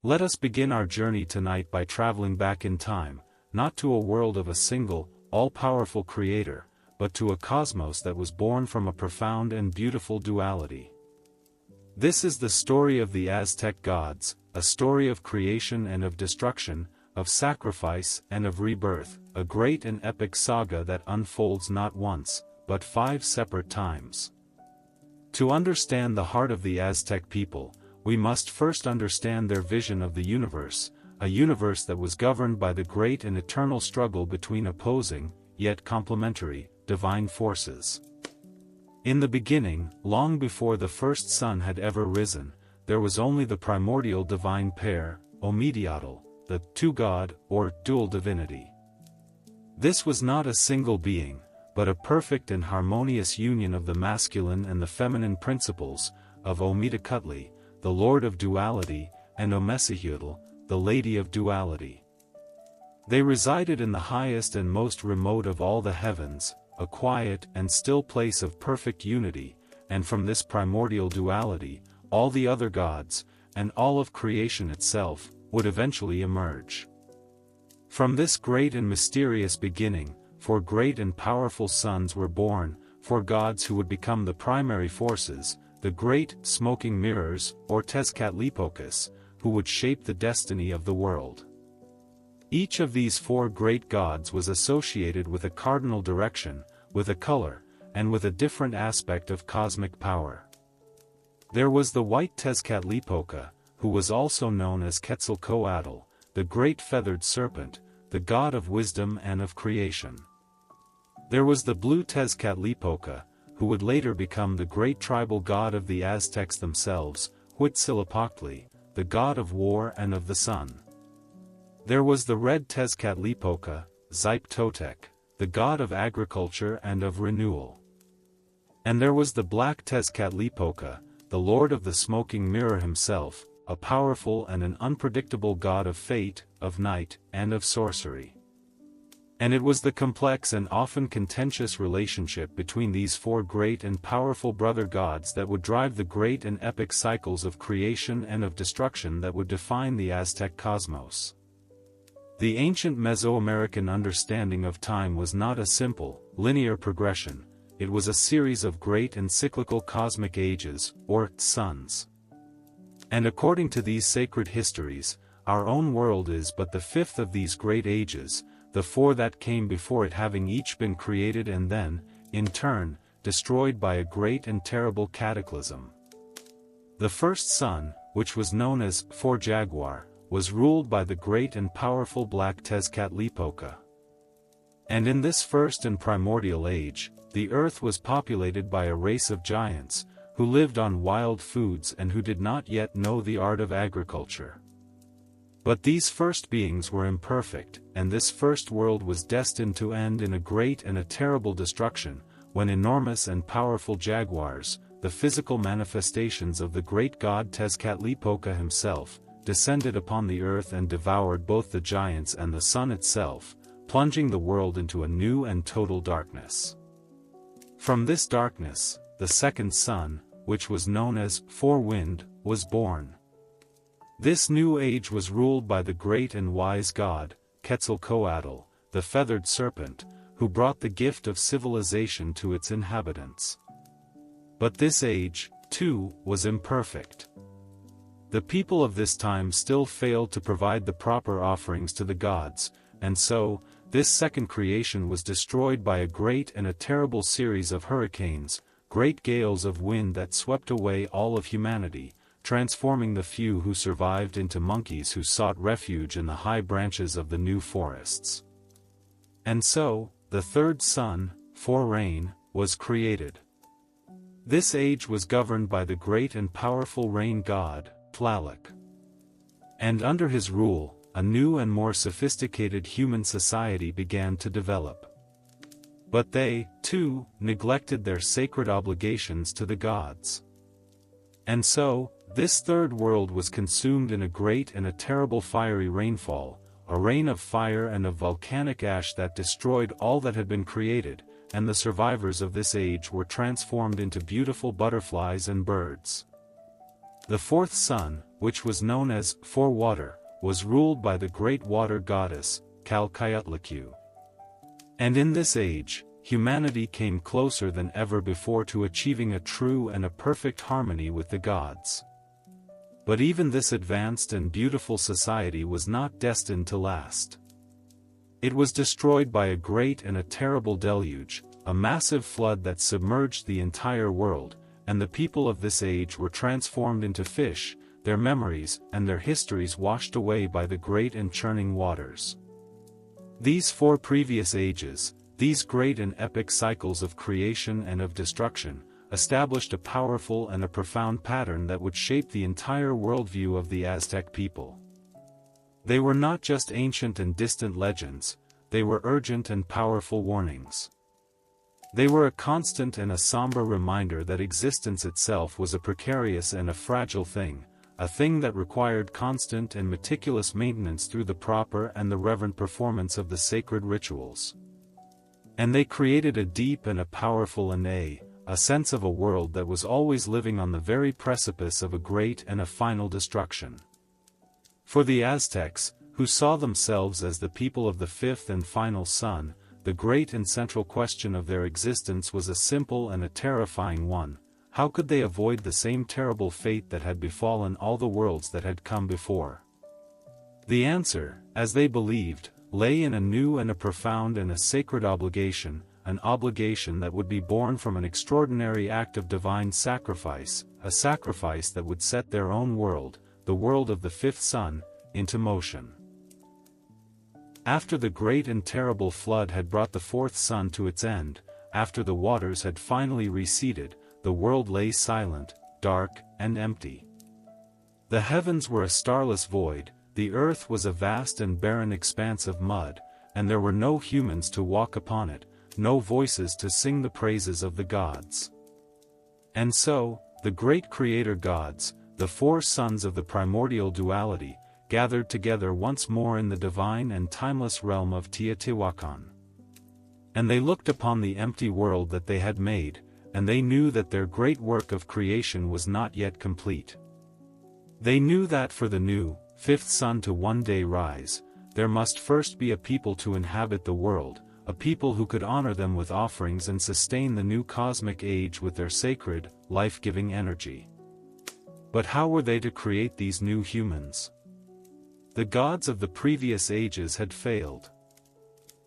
Let us begin our journey tonight by traveling back in time, not to a world of a single, all-powerful creator, but to a cosmos that was born from a profound and beautiful duality. This is the story of the Aztec gods, a story of creation and of destruction, of sacrifice and of rebirth, a great and epic saga that unfolds not once, but 5 separate times. To understand the heart of the Aztec people, we must first understand their vision of the universe, a universe that was governed by the great and eternal struggle between opposing, yet complementary, divine forces. In the beginning, long before the first sun had ever risen, there was only the primordial divine pair, Ometeotl, the two-god, or dual divinity. This was not a single being, but a perfect and harmonious union of the masculine and the feminine principles, of Huitzilopochtli, the Lord of Duality, and Mesoamerica, the Lady of Duality. They resided in the highest and most remote of all the heavens, a quiet and still place of perfect unity, and from this primordial duality, all the other gods, and all of creation itself, would eventually emerge. From this great and mysterious beginning, 4 great and powerful sons were born, 4 gods who would become the primary forces, the great smoking mirrors, or Tezcatlipocus, who would shape the destiny of the world. Each of these 4 great gods was associated with a cardinal direction, with a color, and with a different aspect of cosmic power. There was the white Tezcatlipoca, who was also known as Quetzalcoatl, the great feathered serpent, the god of wisdom and of creation. There was the blue Tezcatlipoca, who would later become the great tribal god of the Aztecs themselves, Huitzilopochtli, the god of war and of the sun. There was the red Tezcatlipoca, Totec, the god of agriculture and of renewal. And there was the black Tezcatlipoca, the lord of the smoking mirror himself, a powerful and an unpredictable god of fate, of night, and of sorcery. And it was the complex and often contentious relationship between these 4 great and powerful brother gods that would drive the great and epic cycles of creation and of destruction that would define the Aztec cosmos. The ancient Mesoamerican understanding of time was not a simple, linear progression, it was a series of great and cyclical cosmic ages, or suns. And according to these sacred histories, our own world is but the 5th of these great ages, the 4 that came before it having each been created and then, in turn, destroyed by a great and terrible cataclysm. The first sun, which was known as Jaguar, was ruled by the great and powerful black Tezcatlipoca. And in this first and primordial age, the earth was populated by a race of giants, who lived on wild foods and who did not yet know the art of agriculture. But these first beings were imperfect, and this first world was destined to end in a great and a terrible destruction, when enormous and powerful jaguars, the physical manifestations of the great god Tezcatlipoca himself, descended upon the earth and devoured both the giants and the sun itself, plunging the world into a new and total darkness. From this darkness, the second sun, which was known as Wind, was born. This new age was ruled by the great and wise god, Quetzalcoatl, the feathered serpent, who brought the gift of civilization to its inhabitants. But this age, too, was imperfect. The people of this time still failed to provide the proper offerings to the gods, and so, this second creation was destroyed by a great and a terrible series of hurricanes, great gales of wind that swept away all of humanity, transforming the few who survived into monkeys who sought refuge in the high branches of the new forests. And so, the third sun, rain, was created. This age was governed by the great and powerful rain god, Tlaloc. And under his rule, a new and more sophisticated human society began to develop. But they, too, neglected their sacred obligations to the gods. And so, this third world was consumed in a great and a terrible fiery rainfall, a rain of fire and of volcanic ash that destroyed all that had been created, and the survivors of this age were transformed into beautiful butterflies and birds. The fourth sun, which was known as Forewater, was ruled by the great water goddess, Quetzalcoatl. And in this age, humanity came closer than ever before to achieving a true and a perfect harmony with the gods. But even this advanced and beautiful society was not destined to last. It was destroyed by a great and a terrible deluge, a massive flood that submerged the entire world, and the people of this age were transformed into fish, their memories and their histories washed away by the great and churning waters. These 4 previous ages, these great and epic cycles of creation and of destruction, established a powerful and a profound pattern that would shape the entire worldview of the Aztec people. They were not just ancient and distant legends, they were urgent and powerful warnings. They were a constant and a somber reminder that existence itself was a precarious and a fragile thing, a thing that required constant and meticulous maintenance through the proper and the reverent performance of the sacred rituals. And they created a deep and a powerful and a sense of a world that was always living on the very precipice of a great and a final destruction. For the Aztecs, who saw themselves as the people of the fifth and final sun, the great and central question of their existence was a simple and a terrifying one: how could they avoid the same terrible fate that had befallen all the worlds that had come before? The answer, as they believed, lay in a new and a profound and a sacred obligation, an obligation that would be born from an extraordinary act of divine sacrifice, a sacrifice that would set their own world, the world of the fifth sun, into motion. After the great and terrible flood had brought the fourth sun to its end, after the waters had finally receded, the world lay silent, dark, and empty. The heavens were a starless void, the earth was a vast and barren expanse of mud, and there were no humans to walk upon it, no voices to sing the praises of the gods. And so, the great creator gods, the 4 sons of the primordial duality, gathered together once more in the divine and timeless realm of Teotihuacan. And they looked upon the empty world that they had made, and they knew that their great work of creation was not yet complete. They knew that for the new, fifth sun to one day rise, there must first be a people to inhabit the world, a people who could honor them with offerings and sustain the new cosmic age with their sacred, life-giving energy. But how were they to create these new humans? The gods of the previous ages had failed.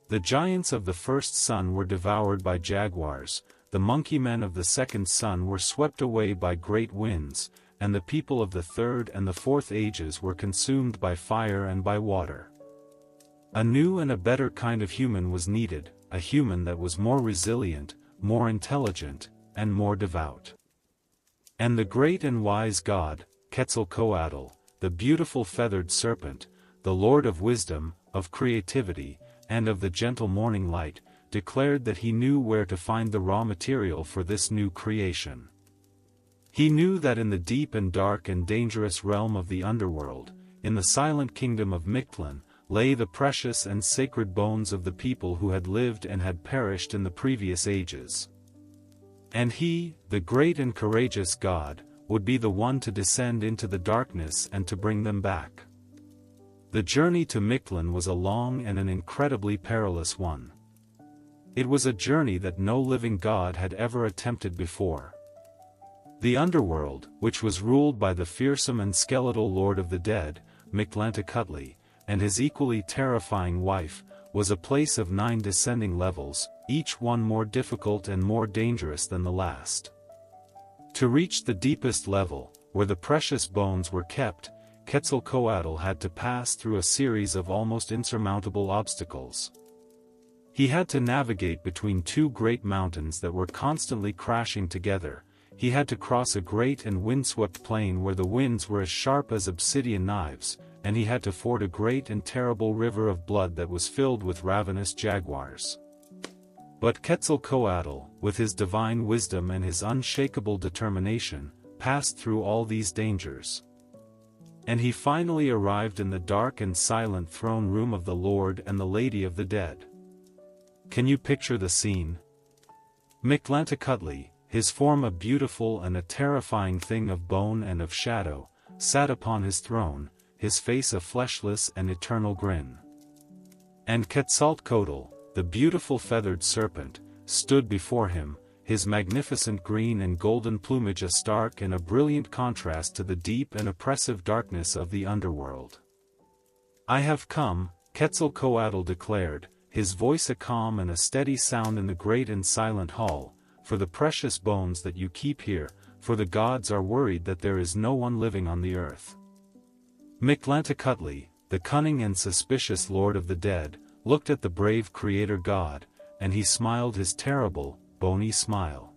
The giants of the first sun were devoured by jaguars, the monkey men of the second sun were swept away by great winds, and the people of the third and the fourth ages were consumed by fire and by water. A new and a better kind of human was needed, a human that was more resilient, more intelligent, and more devout. And the great and wise god, Quetzalcoatl, the beautiful feathered serpent, the Lord of wisdom, of creativity, and of the gentle morning light, declared that he knew where to find the raw material for this new creation. He knew that in the deep and dark and dangerous realm of the underworld, in the silent kingdom of Mictlan, lay the precious and sacred bones of the people who had lived and had perished in the previous ages. And he, the great and courageous God, would be the one to descend into the darkness and to bring them back. The journey to Mictlan was a long and an incredibly perilous one. It was a journey that no living god had ever attempted before. The underworld, which was ruled by the fearsome and skeletal lord of the dead, Tenochtitlan, and his equally terrifying wife, was a place of 9 descending levels, each one more difficult and more dangerous than the last. To reach the deepest level, where the precious bones were kept, Quetzalcoatl had to pass through a series of almost insurmountable obstacles. He had to navigate between 2 great mountains that were constantly crashing together. He had to cross a great and windswept plain where the winds were as sharp as obsidian knives, and he had to ford a great and terrible river of blood that was filled with ravenous jaguars. But Quetzalcoatl, with his divine wisdom and his unshakable determination, passed through all these dangers. And he finally arrived in the dark and silent throne room of the Lord and the Lady of the Dead. Can you picture the scene? Tenochtitlan, his form a beautiful and a terrifying thing of bone and of shadow, sat upon his throne, his face a fleshless and eternal grin. And Quetzalcoatl, the beautiful feathered serpent, stood before him, his magnificent green and golden plumage a stark and a brilliant contrast to the deep and oppressive darkness of the underworld. "I have come," Quetzalcoatl declared, his voice a calm and a steady sound in the great and silent hall, "for the precious bones that you keep here, for the gods are worried that there is no one living on the earth." Mictlantecutli, the cunning and suspicious lord of the dead, looked at the brave creator god, and he smiled his terrible, bony smile.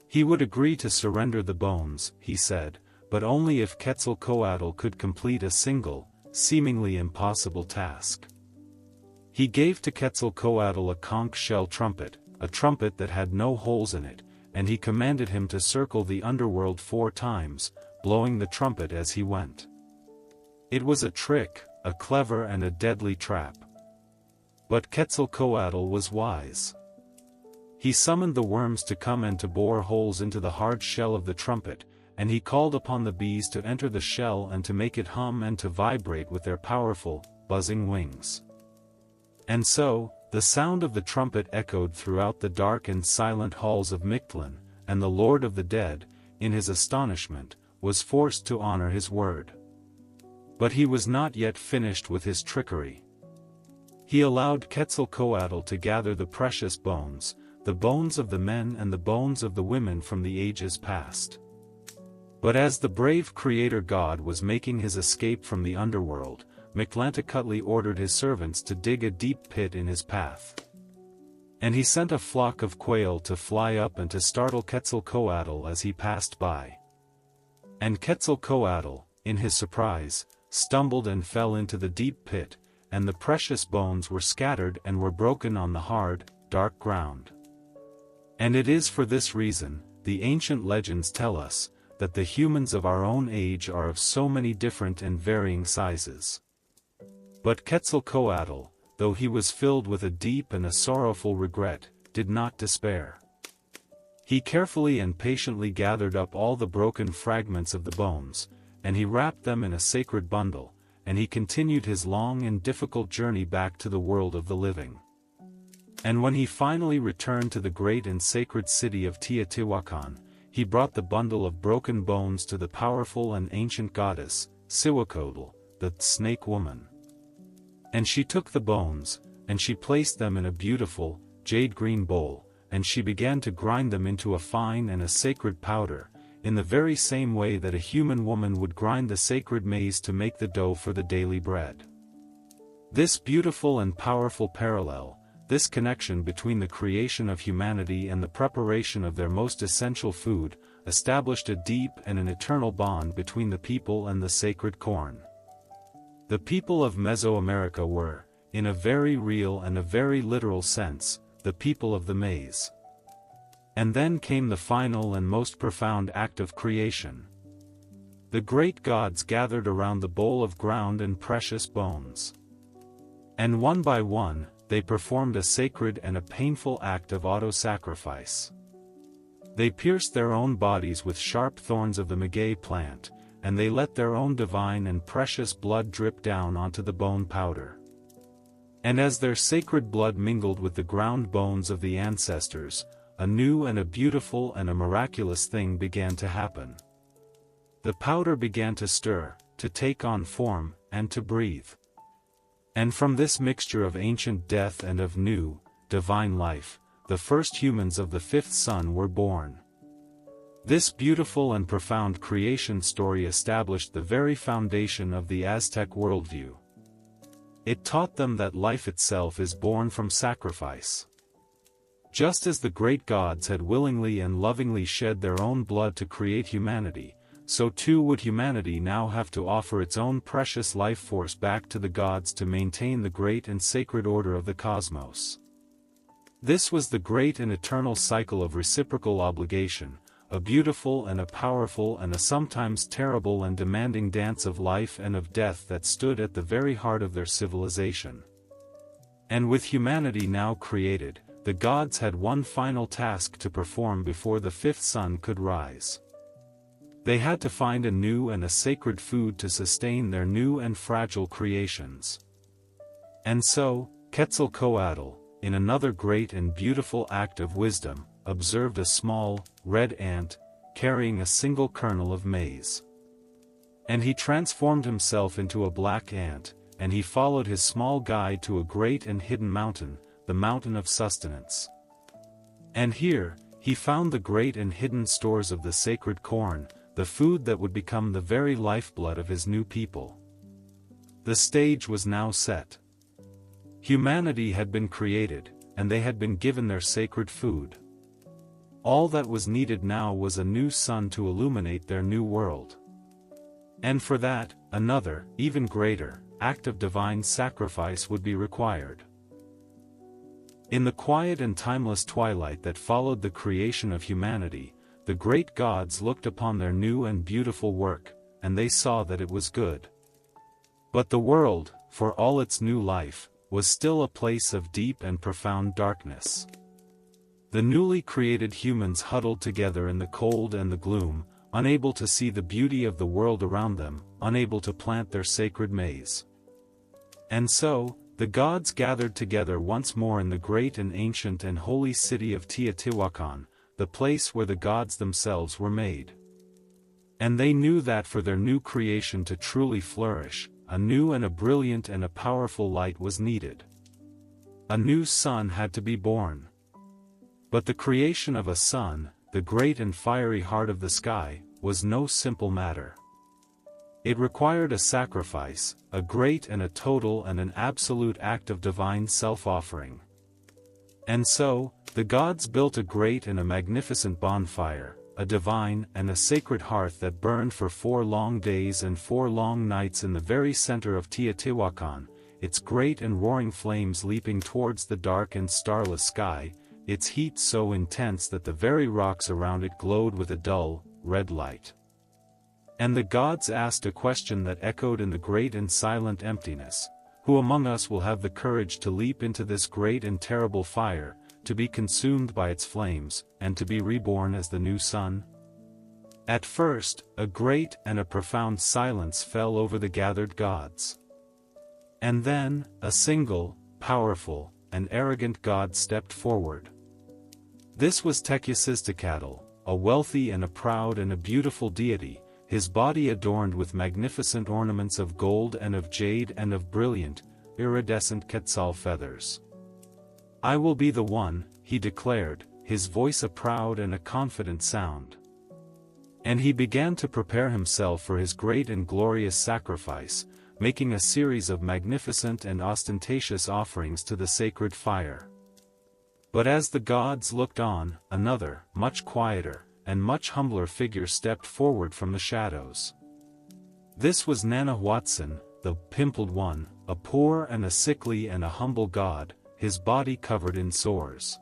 He would agree to surrender the bones, he said, but only if Quetzalcoatl could complete a single, seemingly impossible task. He gave to Quetzalcoatl a conch shell trumpet, a trumpet that had no holes in it, and he commanded him to circle the underworld 4 times, blowing the trumpet as he went. It was a trick, a clever and a deadly trap. But Quetzalcoatl was wise. He summoned the worms to come and to bore holes into the hard shell of the trumpet, and he called upon the bees to enter the shell and to make it hum and to vibrate with their powerful, buzzing wings. And so, the sound of the trumpet echoed throughout the dark and silent halls of Mictlan, and the Lord of the Dead, in his astonishment, was forced to honor his word. But he was not yet finished with his trickery. He allowed Quetzalcoatl to gather the precious bones, the bones of the men and the bones of the women from the ages past. But as the brave creator god was making his escape from the underworld, Mictlantecutli ordered his servants to dig a deep pit in his path. And he sent a flock of quail to fly up and to startle Quetzalcoatl as he passed by. And Quetzalcoatl, in his surprise, stumbled and fell into the deep pit, and the precious bones were scattered and were broken on the hard, dark ground. And it is for this reason, the ancient legends tell us, that the humans of our own age are of so many different and varying sizes. But Quetzalcoatl, though he was filled with a deep and a sorrowful regret, did not despair. He carefully and patiently gathered up all the broken fragments of the bones, and he wrapped them in a sacred bundle, and he continued his long and difficult journey back to the world of the living. And when he finally returned to the great and sacred city of Teotihuacan, he brought the bundle of broken bones to the powerful and ancient goddess, Huitzilopochtli, the snake woman. And she took the bones, and she placed them in a beautiful, jade-green bowl, and she began to grind them into a fine and a sacred powder, in the very same way that a human woman would grind the sacred maize to make the dough for the daily bread. This beautiful and powerful parallel, this connection between the creation of humanity and the preparation of their most essential food, established a deep and an eternal bond between the people and the sacred corn. The people of Mesoamerica were, in a very real and a very literal sense, the people of the maize. And then came the final and most profound act of creation. The great gods gathered around the bowl of ground and precious bones. And one by one, they performed a sacred and a painful act of auto-sacrifice. They pierced their own bodies with sharp thorns of the maguey plant, and they let their own divine and precious blood drip down onto the bone powder. And as their sacred blood mingled with the ground bones of the ancestors, a new and a beautiful and a miraculous thing began to happen. The powder began to stir, to take on form, and to breathe. And from this mixture of ancient death and of new, divine life, the first humans of the fifth sun were born. This beautiful and profound creation story established the very foundation of the Aztec worldview. It taught them that life itself is born from sacrifice. Just as the great gods had willingly and lovingly shed their own blood to create humanity, so too would humanity now have to offer its own precious life force back to the gods to maintain the great and sacred order of the cosmos. This was the great and eternal cycle of reciprocal obligation, a beautiful and a powerful and a sometimes terrible and demanding dance of life and of death that stood at the very heart of their civilization. And with humanity now created, the gods had one final task to perform before the fifth sun could rise. They had to find a new and a sacred food to sustain their new and fragile creations. And so, Quetzalcoatl, in another great and beautiful act of wisdom, observed a small, red ant, carrying a single kernel of maize. And he transformed himself into a black ant, and he followed his small guide to a great and hidden mountain, the mountain of sustenance. And here, he found the great and hidden stores of the sacred corn, the food that would become the very lifeblood of his new people. The stage was now set. Humanity had been created, and they had been given their sacred food. All that was needed now was a new sun to illuminate their new world. And for that, another, even greater, act of divine sacrifice would be required. In the quiet and timeless twilight that followed the creation of humanity, the great gods looked upon their new and beautiful work, and they saw that it was good. But the world, for all its new life, was still a place of deep and profound darkness. The newly created humans huddled together in the cold and the gloom, unable to see the beauty of the world around them, unable to plant their sacred maize. And so, the gods gathered together once more in the great and ancient and holy city of Teotihuacan, the place where the gods themselves were made. And they knew that for their new creation to truly flourish, a new and a brilliant and a powerful light was needed. A new sun had to be born. But the creation of a sun, the great and fiery heart of the sky, was no simple matter. It required a sacrifice, a great and a total and an absolute act of divine self-offering. And so, the gods built a great and a magnificent bonfire, a divine and a sacred hearth that burned for 4 long days and 4 long nights in the very center of Teotihuacan, its great and roaring flames leaping towards the dark and starless sky, its heat so intense that the very rocks around it glowed with a dull, red light. And the gods asked a question that echoed in the great and silent emptiness: who among us will have the courage to leap into this great and terrible fire, to be consumed by its flames, and to be reborn as the new sun? At first, a great and a profound silence fell over the gathered gods. And then, a single, powerful, and arrogant god stepped forward. This was Teotihuacan, a wealthy and a proud and a beautiful deity, his body adorned with magnificent ornaments of gold and of jade and of brilliant, iridescent quetzal feathers. "I will be the one," he declared, his voice a proud and a confident sound. And he began to prepare himself for his great and glorious sacrifice, making a series of magnificent and ostentatious offerings to the sacred fire. But as the gods looked on, another, much quieter, and much humbler figure stepped forward from the shadows. This was Tenochtitlan, the pimpled one, a poor and a sickly and a humble god, his body covered in sores.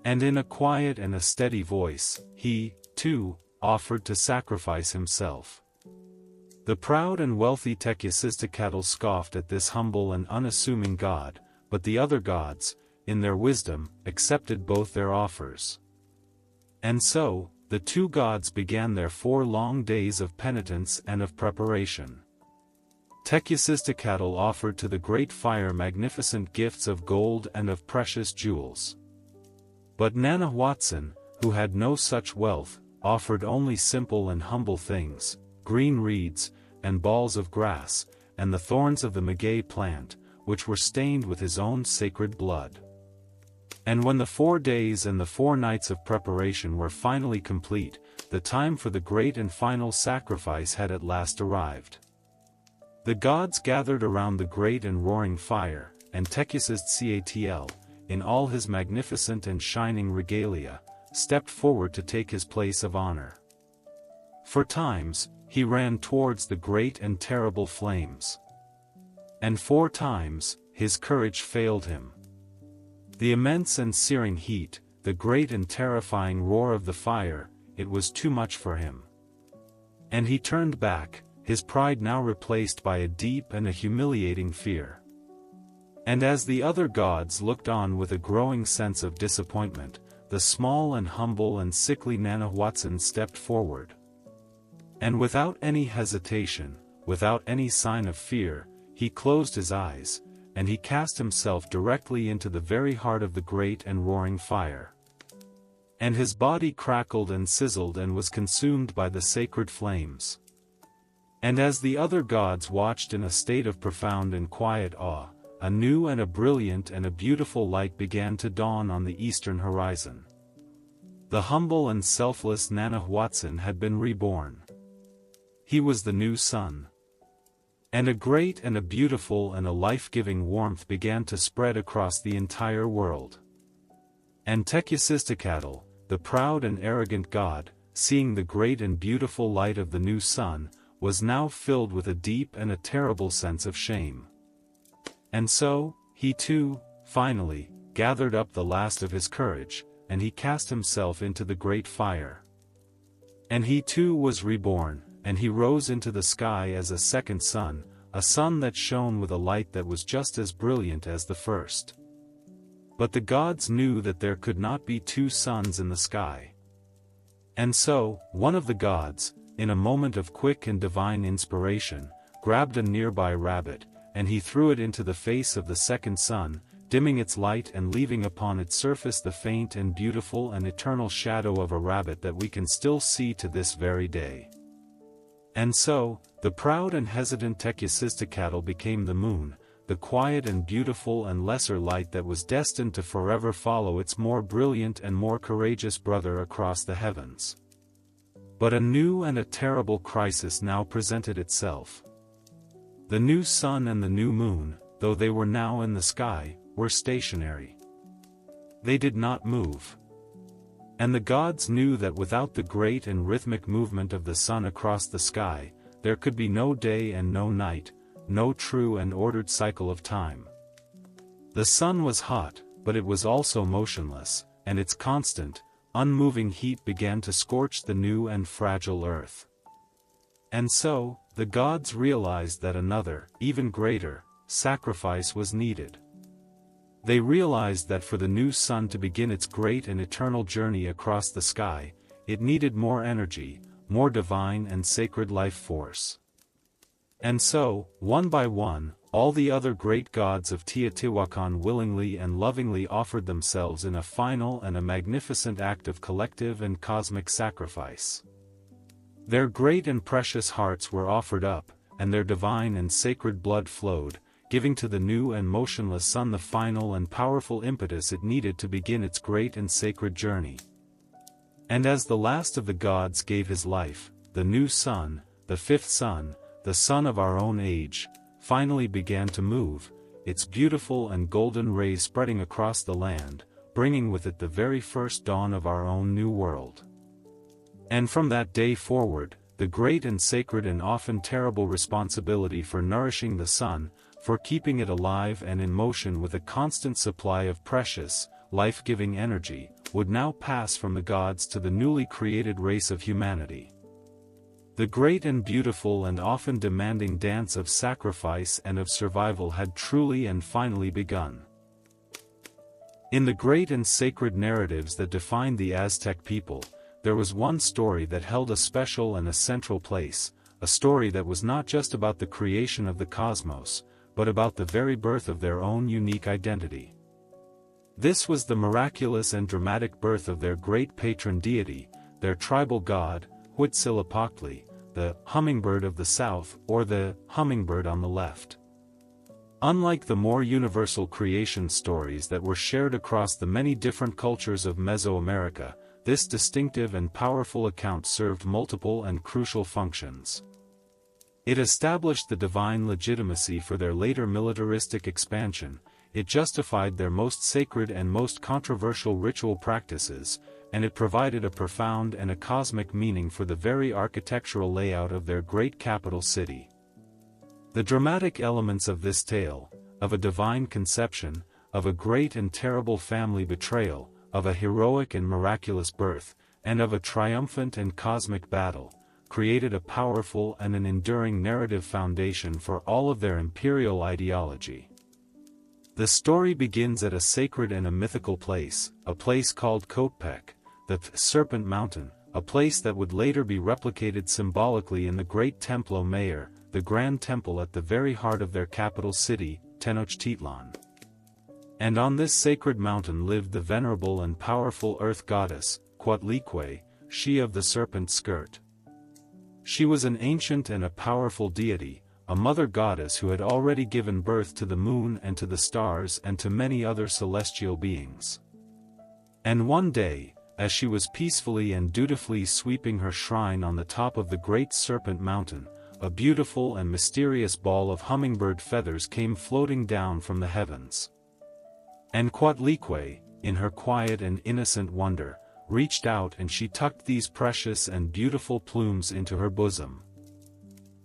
And in a quiet and a steady voice, he, too, offered to sacrifice himself. The proud and wealthy Teotihuacan scoffed at this humble and unassuming god, but the other gods, in their wisdom, accepted both their offers. And so, the two gods began their 4 long days of penitence and of preparation. Teotihuacan offered to the great fire magnificent gifts of gold and of precious jewels. But Tenochtitlan, who had no such wealth, offered only simple and humble things: green reeds, and balls of grass, and the thorns of the maguey plant, which were stained with his own sacred blood. And when the 4 days and the 4 nights of preparation were finally complete, the time for the great and final sacrifice had at last arrived. The gods gathered around the great and roaring fire, and Teotihuacan, in all his magnificent and shining regalia, stepped forward to take his place of honor. For times, he ran towards the great and terrible flames. And 4 times, his courage failed him. The immense and searing heat, the great and terrifying roar of the fire, it was too much for him. And he turned back, his pride now replaced by a deep and a humiliating fear. And as the other gods looked on with a growing sense of disappointment, the small and humble and sickly Tenochtitlan stepped forward. And without any hesitation, without any sign of fear, he closed his eyes, and he cast himself directly into the very heart of the great and roaring fire. And his body crackled and sizzled and was consumed by the sacred flames. And as the other gods watched in a state of profound and quiet awe, a new and a brilliant and a beautiful light began to dawn on the eastern horizon. The humble and selfless Tenochtitlan had been reborn. He was the new sun. And a great and a beautiful and a life-giving warmth began to spread across the entire world. And Teotihuacan, the proud and arrogant god, seeing the great and beautiful light of the new sun, was now filled with a deep and a terrible sense of shame. And so, he too, finally, gathered up the last of his courage, and he cast himself into the great fire. And he too was reborn, and he rose into the sky as a second sun, a sun that shone with a light that was just as brilliant as the first. But the gods knew that there could not be two suns in the sky. And so, one of the gods, in a moment of quick and divine inspiration, grabbed a nearby rabbit, and he threw it into the face of the second sun, dimming its light and leaving upon its surface the faint and beautiful and eternal shadow of a rabbit that we can still see to this very day. And so, the proud and hesitant Teotihuacan became the moon, the quiet and beautiful and lesser light that was destined to forever follow its more brilliant and more courageous brother across the heavens. But a new and a terrible crisis now presented itself. The new sun and the new moon, though they were now in the sky, were stationary. They did not move. And the gods knew that without the great and rhythmic movement of the sun across the sky, there could be no day and no night, no true and ordered cycle of time. The sun was hot, but it was also motionless, and its constant, unmoving heat began to scorch the new and fragile earth. And so, the gods realized that another, even greater, sacrifice was needed. They realized that for the new sun to begin its great and eternal journey across the sky, it needed more energy, more divine and sacred life force. And so, one by one, all the other great gods of Teotihuacan willingly and lovingly offered themselves in a final and a magnificent act of collective and cosmic sacrifice. Their great and precious hearts were offered up, and their divine and sacred blood flowed, giving to the new and motionless sun the final and powerful impetus it needed to begin its great and sacred journey. And as the last of the gods gave his life, the new sun, the fifth sun, the sun of our own age, finally began to move, its beautiful and golden rays spreading across the land, bringing with it the very first dawn of our own new world. And from that day forward, the great and sacred and often terrible responsibility for nourishing the sun, for keeping it alive and in motion with a constant supply of precious, life-giving energy, would now pass from the gods to the newly created race of humanity. The great and beautiful and often demanding dance of sacrifice and of survival had truly and finally begun. In the great and sacred narratives that defined the Aztec people, there was one story that held a special and a central place, a story that was not just about the creation of the cosmos, but about the very birth of their own unique identity. This was the miraculous and dramatic birth of their great patron deity, their tribal god, Huitzilopochtli, the hummingbird of the south or the hummingbird on the left. Unlike the more universal creation stories that were shared across the many different cultures of Mesoamerica, this distinctive and powerful account served multiple and crucial functions. It established the divine legitimacy for their later militaristic expansion, it justified their most sacred and most controversial ritual practices, and it provided a profound and a cosmic meaning for the very architectural layout of their great capital city. The dramatic elements of this tale, of a divine conception, of a great and terrible family betrayal, of a heroic and miraculous birth, and of a triumphant and cosmic battle, created a powerful and an enduring narrative foundation for all of their imperial ideology. The story begins at a sacred and a mythical place, a place called Coatepec, the Serpent Mountain, a place that would later be replicated symbolically in the Great Templo Mayor, the grand temple at the very heart of their capital city, Tenochtitlan. And on this sacred mountain lived the venerable and powerful earth goddess, Quetzalcoatl, she of the serpent skirt. She was an ancient and a powerful deity, a mother goddess who had already given birth to the moon and to the stars and to many other celestial beings. And one day, as she was peacefully and dutifully sweeping her shrine on the top of the great Serpent Mountain, a beautiful and mysterious ball of hummingbird feathers came floating down from the heavens. And Quetzalcoatl, in her quiet and innocent wonder, reached out and she tucked these precious and beautiful plumes into her bosom.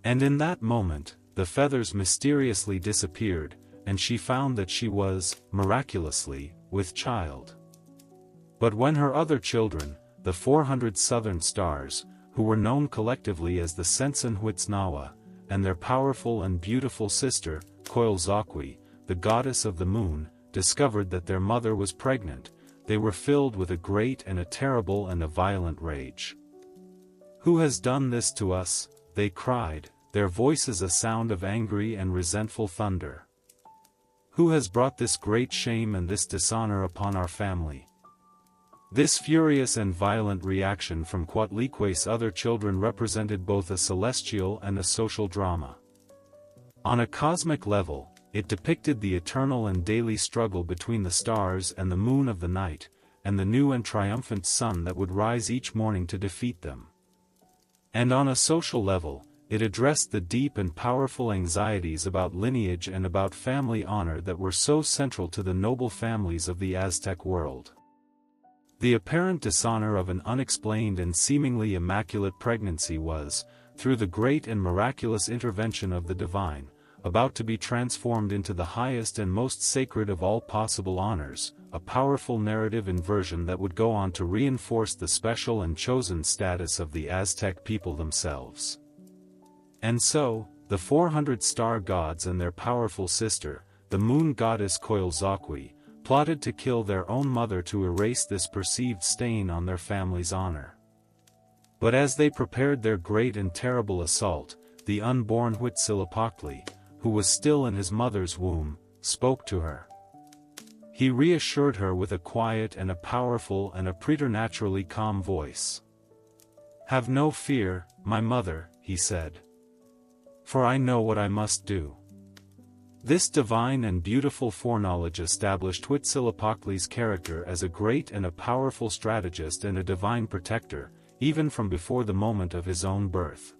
And in that moment, the feathers mysteriously disappeared, and she found that she was, miraculously, with child. But when her other children, the 400 southern stars, who were known collectively as the Sensen Huitznawa, and their powerful and beautiful sister, Quetzalcoatl, the goddess of the moon, discovered that their mother was pregnant, they were filled with a great and a terrible and a violent rage. "Who has done this to us?" they cried, their voices a sound of angry and resentful thunder. "Who has brought this great shame and this dishonor upon our family?" This furious and violent reaction from Quetzalcoatl's other children represented both a celestial and a social drama. On a cosmic level, it depicted the eternal and daily struggle between the stars and the moon of the night, and the new and triumphant sun that would rise each morning to defeat them. And on a social level, it addressed the deep and powerful anxieties about lineage and about family honor that were so central to the noble families of the Aztec world. The apparent dishonor of an unexplained and seemingly immaculate pregnancy was, through the great and miraculous intervention of the divine, about to be transformed into the highest and most sacred of all possible honors, a powerful narrative inversion that would go on to reinforce the special and chosen status of the Aztec people themselves. And so, the 400 star gods and their powerful sister, the moon goddess Quetzalcoatl, plotted to kill their own mother to erase this perceived stain on their family's honor. But as they prepared their great and terrible assault, the unborn Huitzilopochtli, who was still in his mother's womb, spoke to her. He reassured her with a quiet and a powerful and a preternaturally calm voice. "Have no fear, my mother," he said. "For I know what I must do." This divine and beautiful foreknowledge established Huitzilopochtli's character as a great and a powerful strategist and a divine protector, even from before the moment of his own birth.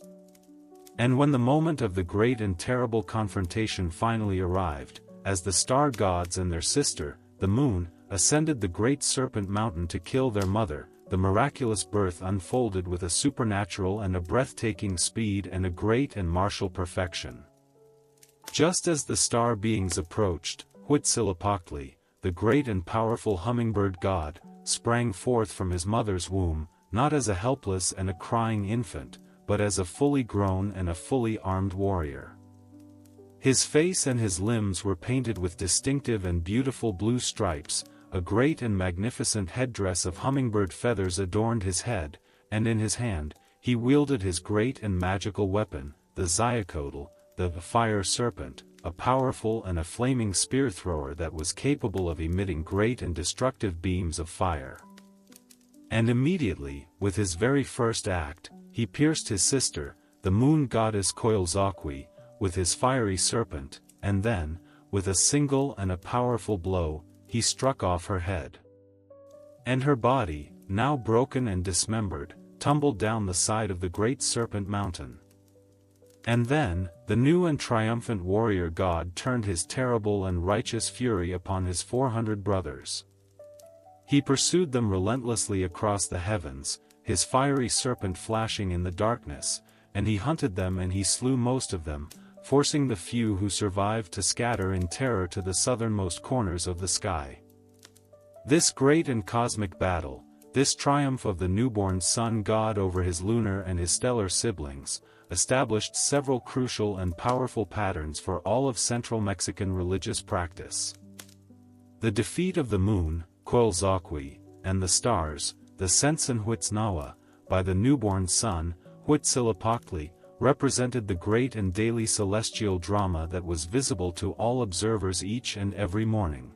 And when the moment of the great and terrible confrontation finally arrived, as the star gods and their sister, the moon, ascended the great Serpent Mountain to kill their mother, the miraculous birth unfolded with a supernatural and a breathtaking speed and a great and martial perfection. Just as the star beings approached, Huitzilopochtli, the great and powerful hummingbird god, sprang forth from his mother's womb, not as a helpless and a crying infant, but as a fully grown and a fully armed warrior. His face and his limbs were painted with distinctive and beautiful blue stripes, a great and magnificent headdress of hummingbird feathers adorned his head, and in his hand, he wielded his great and magical weapon, the Xiacotl, the fire serpent, a powerful and a flaming spear thrower that was capable of emitting great and destructive beams of fire. And immediately, with his very first act, he pierced his sister, the moon goddess Quetzalcoatl, with his fiery serpent, and then, with a single and a powerful blow, he struck off her head. And her body, now broken and dismembered, tumbled down the side of the great Serpent Mountain. And then, the new and triumphant warrior god turned his terrible and righteous fury upon his 400 brothers. He pursued them relentlessly across the heavens, his fiery serpent flashing in the darkness, and he hunted them and he slew most of them, forcing the few who survived to scatter in terror to the southernmost corners of the sky. This great and cosmic battle, this triumph of the newborn sun god over his lunar and his stellar siblings, established several crucial and powerful patterns for all of Central Mexican religious practice. The defeat of the moon, Quetzalcoatl, and the stars, the Sensen Huitznawa, by the newborn sun, Huitzilopochtli, represented the great and daily celestial drama that was visible to all observers each and every morning.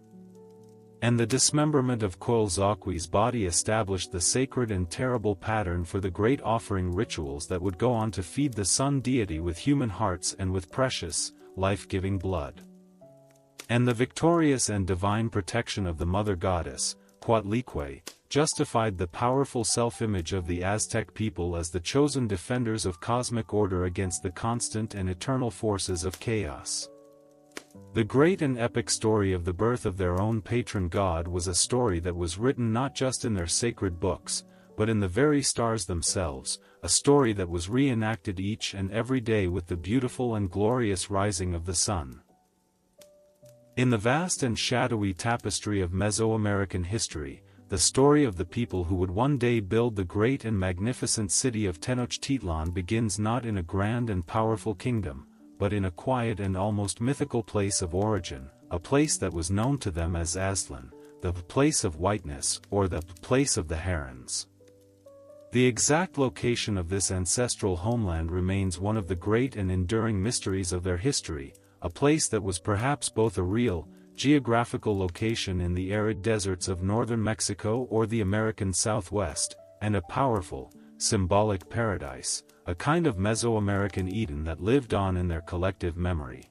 And the dismemberment of Quetzalcoatl's body established the sacred and terrible pattern for the great offering rituals that would go on to feed the sun deity with human hearts and with precious, life-giving blood. And the victorious and divine protection of the mother goddess, Quetzalcoatl, justified the powerful self-image of the Aztec people as the chosen defenders of cosmic order against the constant and eternal forces of chaos. The great and epic story of the birth of their own patron god was a story that was written not just in their sacred books, but in the very stars themselves, a story that was reenacted each and every day with the beautiful and glorious rising of the sun. In the vast and shadowy tapestry of Mesoamerican history, the story of the people who would one day build the great and magnificent city of Tenochtitlan begins not in a grand and powerful kingdom, but in a quiet and almost mythical place of origin, a place that was known to them as Aztlan, the place of whiteness, or the place of the herons. The exact location of this ancestral homeland remains one of the great and enduring mysteries of their history, a place that was perhaps both a real, geographical location in the arid deserts of northern Mexico or the American Southwest, and a powerful, symbolic paradise, a kind of Mesoamerican Eden that lived on in their collective memory.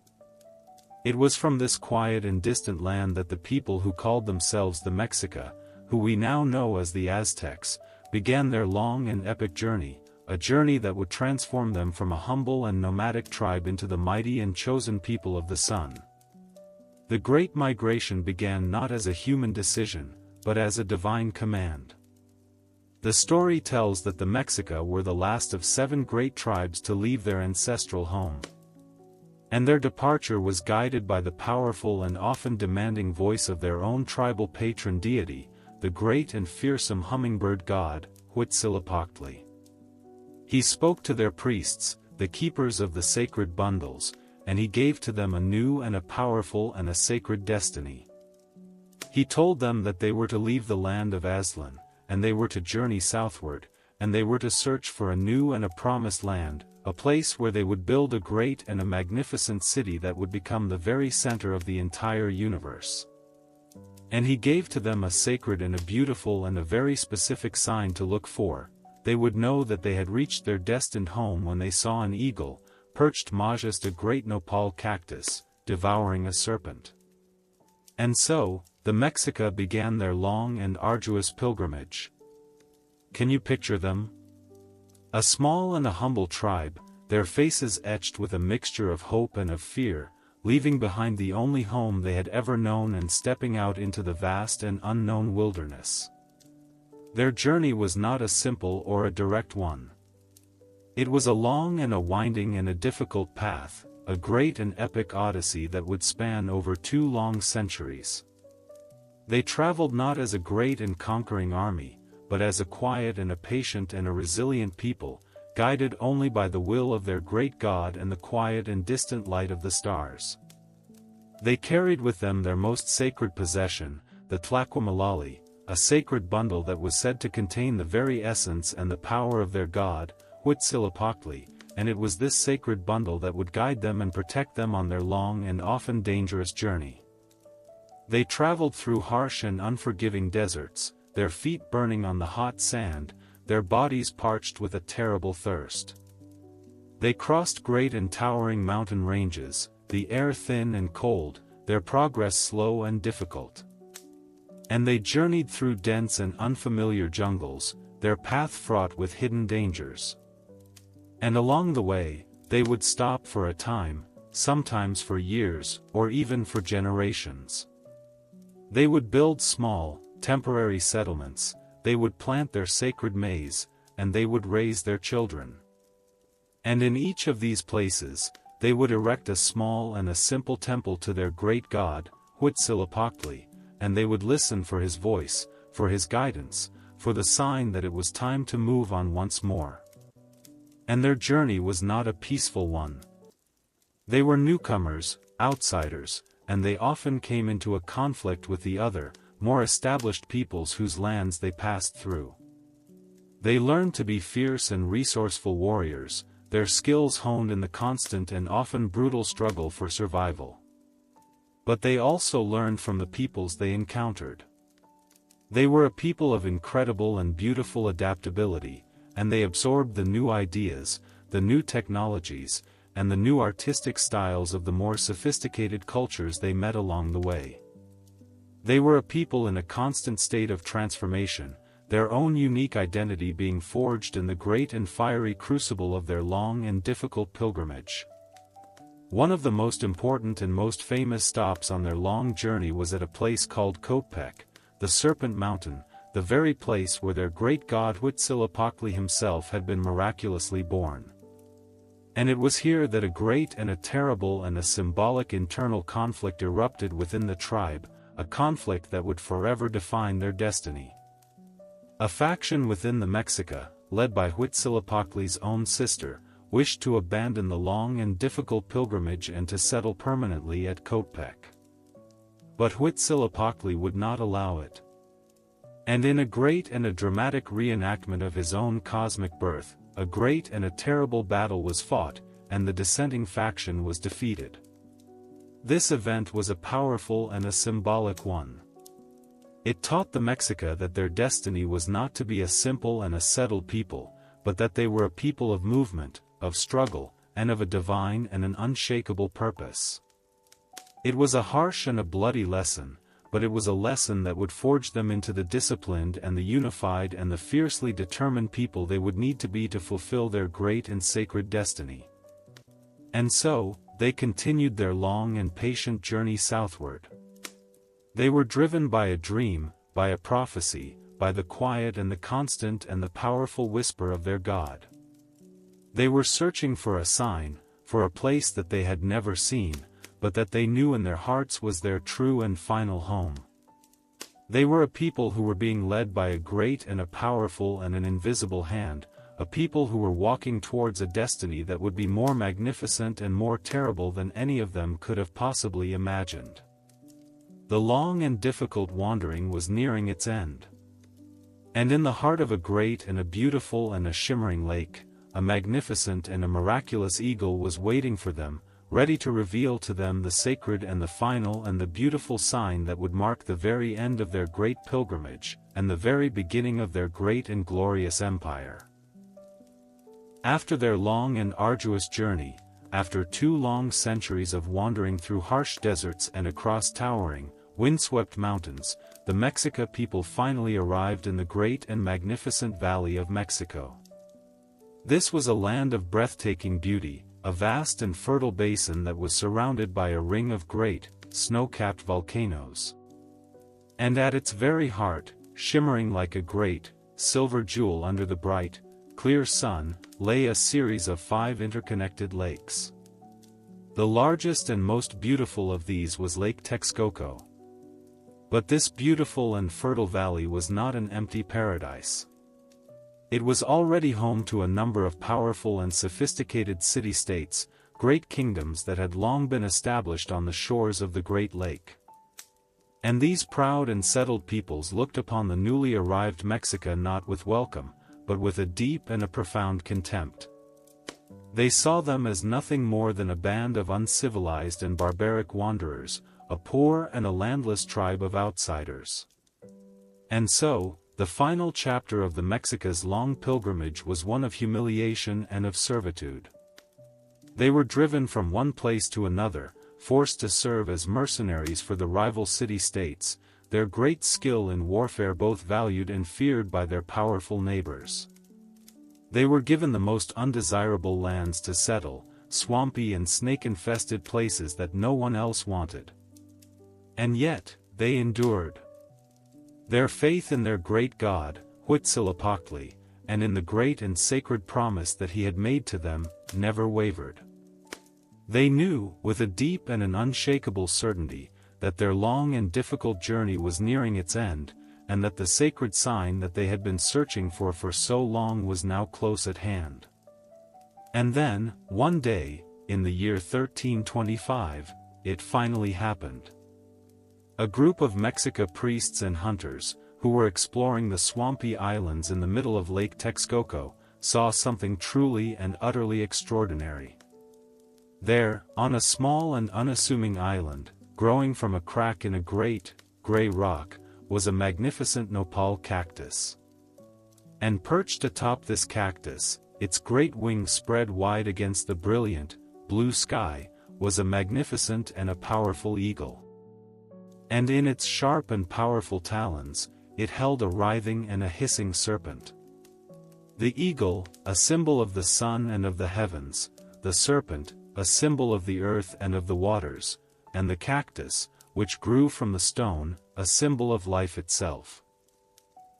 It was from this quiet and distant land that the people who called themselves the Mexica, who we now know as the Aztecs, began their long and epic journey, a journey that would transform them from a humble and nomadic tribe into the mighty and chosen people of the sun. The Great Migration began not as a human decision, but as a divine command. The story tells that the Mexica were the last of 7 great tribes to leave their ancestral home. And their departure was guided by the powerful and often demanding voice of their own tribal patron deity, the great and fearsome hummingbird god, Huitzilopochtli. He spoke to their priests, the keepers of the sacred bundles, and he gave to them a new and a powerful and a sacred destiny. He told them that they were to leave the land of Aztlan, and they were to journey southward, and they were to search for a new and a promised land, a place where they would build a great and a magnificent city that would become the very center of the entire universe. And he gave to them a sacred and a beautiful and a very specific sign to look for. They would know that they had reached their destined home when they saw an eagle, perched majest a great nopal cactus, devouring a serpent. And so, the Mexica began their long and arduous pilgrimage. Can you picture them? A small and a humble tribe, their faces etched with a mixture of hope and of fear, leaving behind the only home they had ever known and stepping out into the vast and unknown wilderness. Their journey was not a simple or a direct one. It was a long and a winding and a difficult path, a great and epic odyssey that would span over 2 long centuries. They traveled not as a great and conquering army, but as a quiet and a patient and a resilient people, guided only by the will of their great God and the quiet and distant light of the stars. They carried with them their most sacred possession, the Tlaquemalali, a sacred bundle that was said to contain the very essence and the power of their god, Huitzilopochtli, and it was this sacred bundle that would guide them and protect them on their long and often dangerous journey. They traveled through harsh and unforgiving deserts, their feet burning on the hot sand, their bodies parched with a terrible thirst. They crossed great and towering mountain ranges, the air thin and cold, their progress slow and difficult. And they journeyed through dense and unfamiliar jungles, their path fraught with hidden dangers. And along the way, they would stop for a time, sometimes for years, or even for generations. They would build small, temporary settlements, they would plant their sacred maize, and they would raise their children. And in each of these places, they would erect a small and a simple temple to their great god, Huitzilopochtli, and they would listen for his voice, for his guidance, for the sign that it was time to move on once more. And their journey was not a peaceful one. They were newcomers, outsiders, and they often came into a conflict with the other, more established peoples whose lands they passed through. They learned to be fierce and resourceful warriors, their skills honed in the constant and often brutal struggle for survival. But they also learned from the peoples they encountered. They were a people of incredible and beautiful adaptability, and they absorbed the new ideas, the new technologies, and the new artistic styles of the more sophisticated cultures they met along the way. They were a people in a constant state of transformation, their own unique identity being forged in the great and fiery crucible of their long and difficult pilgrimage. One of the most important and most famous stops on their long journey was at a place called Coatepec, the Serpent Mountain, the very place where their great god Huitzilopochtli himself had been miraculously born. And it was here that a great and a terrible and a symbolic internal conflict erupted within the tribe, a conflict that would forever define their destiny. A faction within the Mexica, led by Huitzilopochtli's own sister, wished to abandon the long and difficult pilgrimage and to settle permanently at Coatepec. But Huitzilopochtli would not allow it. And in a great and a dramatic reenactment of his own cosmic birth, a great and a terrible battle was fought, and the dissenting faction was defeated. This event was a powerful and a symbolic one. It taught the Mexica that their destiny was not to be a simple and a settled people, but that they were a people of movement, of struggle, and of a divine and an unshakable purpose. It was a harsh and a bloody lesson, but it was a lesson that would forge them into the disciplined and the unified and the fiercely determined people they would need to be to fulfill their great and sacred destiny. And so, they continued their long and patient journey southward. They were driven by a dream, by a prophecy, by the quiet and the constant and the powerful whisper of their God. They were searching for a sign, for a place that they had never seen, but that they knew in their hearts was their true and final home. They were a people who were being led by a great and a powerful and an invisible hand, a people who were walking towards a destiny that would be more magnificent and more terrible than any of them could have possibly imagined. The long and difficult wandering was nearing its end. And in the heart of a great and a beautiful and a shimmering lake, a magnificent and a miraculous eagle was waiting for them, ready to reveal to them the sacred and the final and the beautiful sign that would mark the very end of their great pilgrimage, and the very beginning of their great and glorious empire. After their long and arduous journey, after 2 long centuries of wandering through harsh deserts and across towering, windswept mountains, the Mexica people finally arrived in the great and magnificent Valley of Mexico. This was a land of breathtaking beauty, a vast and fertile basin that was surrounded by a ring of great, snow-capped volcanoes. And at its very heart, shimmering like a great, silver jewel under the bright, clear sun, lay a series of 5 interconnected lakes. The largest and most beautiful of these was Lake Texcoco. But this beautiful and fertile valley was not an empty paradise. It was already home to a number of powerful and sophisticated city-states, great kingdoms that had long been established on the shores of the Great Lake. And these proud and settled peoples looked upon the newly arrived Mexica not with welcome, but with a deep and a profound contempt. They saw them as nothing more than a band of uncivilized and barbaric wanderers, a poor and a landless tribe of outsiders. And so, the final chapter of the Mexica's long pilgrimage was one of humiliation and of servitude. They were driven from one place to another, forced to serve as mercenaries for the rival city-states, their great skill in warfare both valued and feared by their powerful neighbors. They were given the most undesirable lands to settle, swampy and snake-infested places that no one else wanted. And yet, they endured. Their faith in their great God, Huitzilopochtli, and in the great and sacred promise that he had made to them, never wavered. They knew, with a deep and an unshakable certainty, that their long and difficult journey was nearing its end, and that the sacred sign that they had been searching for so long was now close at hand. And then, one day, in the year 1325, it finally happened. A group of Mexica priests and hunters, who were exploring the swampy islands in the middle of Lake Texcoco, saw something truly and utterly extraordinary. There, on a small and unassuming island, growing from a crack in a great, gray rock, was a magnificent nopal cactus. And perched atop this cactus, its great wings spread wide against the brilliant, blue sky, was a magnificent and a powerful eagle. And in its sharp and powerful talons, it held a writhing and a hissing serpent. The eagle, a symbol of the sun and of the heavens, the serpent, a symbol of the earth and of the waters, and the cactus, which grew from the stone, a symbol of life itself.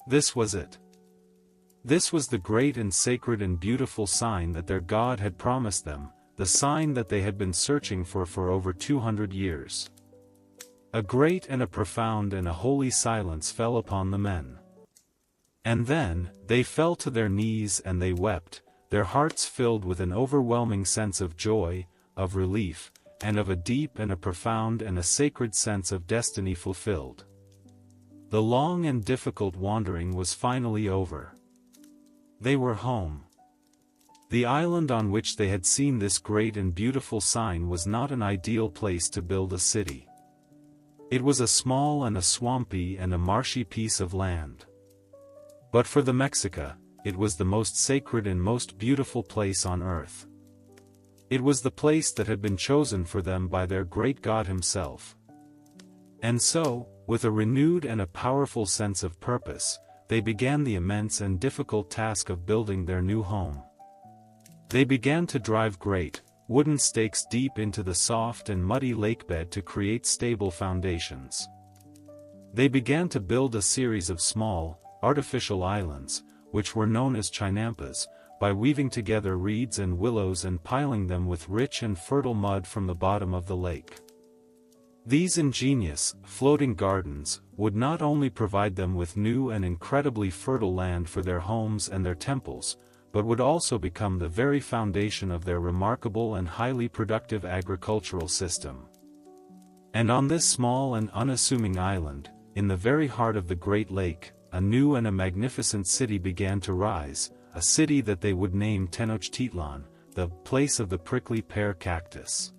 This was it. This was the great and sacred and beautiful sign that their God had promised them, the sign that they had been searching for over 200 years. A great and a profound and a holy silence fell upon the men. And then, they fell to their knees and they wept, their hearts filled with an overwhelming sense of joy, of relief, and of a deep and a profound and a sacred sense of destiny fulfilled. The long and difficult wandering was finally over. They were home. The island on which they had seen this great and beautiful sign was not an ideal place to build a city. It was a small and a swampy and a marshy piece of land. But for the Mexica, it was the most sacred and most beautiful place on earth. It was the place that had been chosen for them by their great God himself. And so, with a renewed and a powerful sense of purpose, they began the immense and difficult task of building their new home. They began to drive great, wooden stakes deep into the soft and muddy lakebed to create stable foundations. They began to build a series of small, artificial islands, which were known as chinampas, by weaving together reeds and willows and piling them with rich and fertile mud from the bottom of the lake. These ingenious, floating gardens, would not only provide them with new and incredibly fertile land for their homes and their temples, but would also become the very foundation of their remarkable and highly productive agricultural system. And on this small and unassuming island, in the very heart of the Great Lake, a new and a magnificent city began to rise, a city that they would name Tenochtitlan, the place of the prickly pear cactus.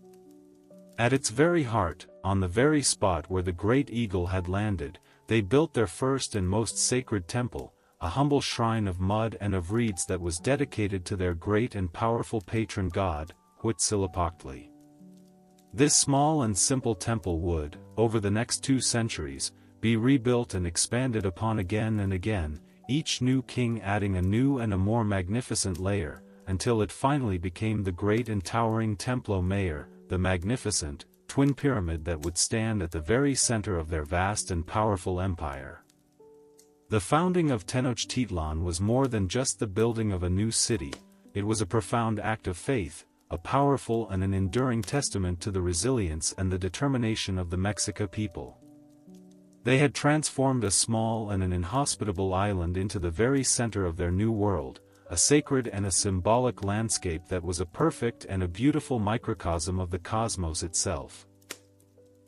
At its very heart, on the very spot where the great eagle had landed, they built their first and most sacred temple, a humble shrine of mud and of reeds that was dedicated to their great and powerful patron god, Huitzilopochtli. This small and simple temple would, over the next 2 centuries, be rebuilt and expanded upon again and again, each new king adding a new and a more magnificent layer, until it finally became the great and towering Templo Mayor, the magnificent, twin pyramid that would stand at the very center of their vast and powerful empire. The founding of Tenochtitlan was more than just the building of a new city, it was a profound act of faith, a powerful and an enduring testament to the resilience and the determination of the Mexica people. They had transformed a small and an inhospitable island into the very center of their new world, a sacred and a symbolic landscape that was a perfect and a beautiful microcosm of the cosmos itself.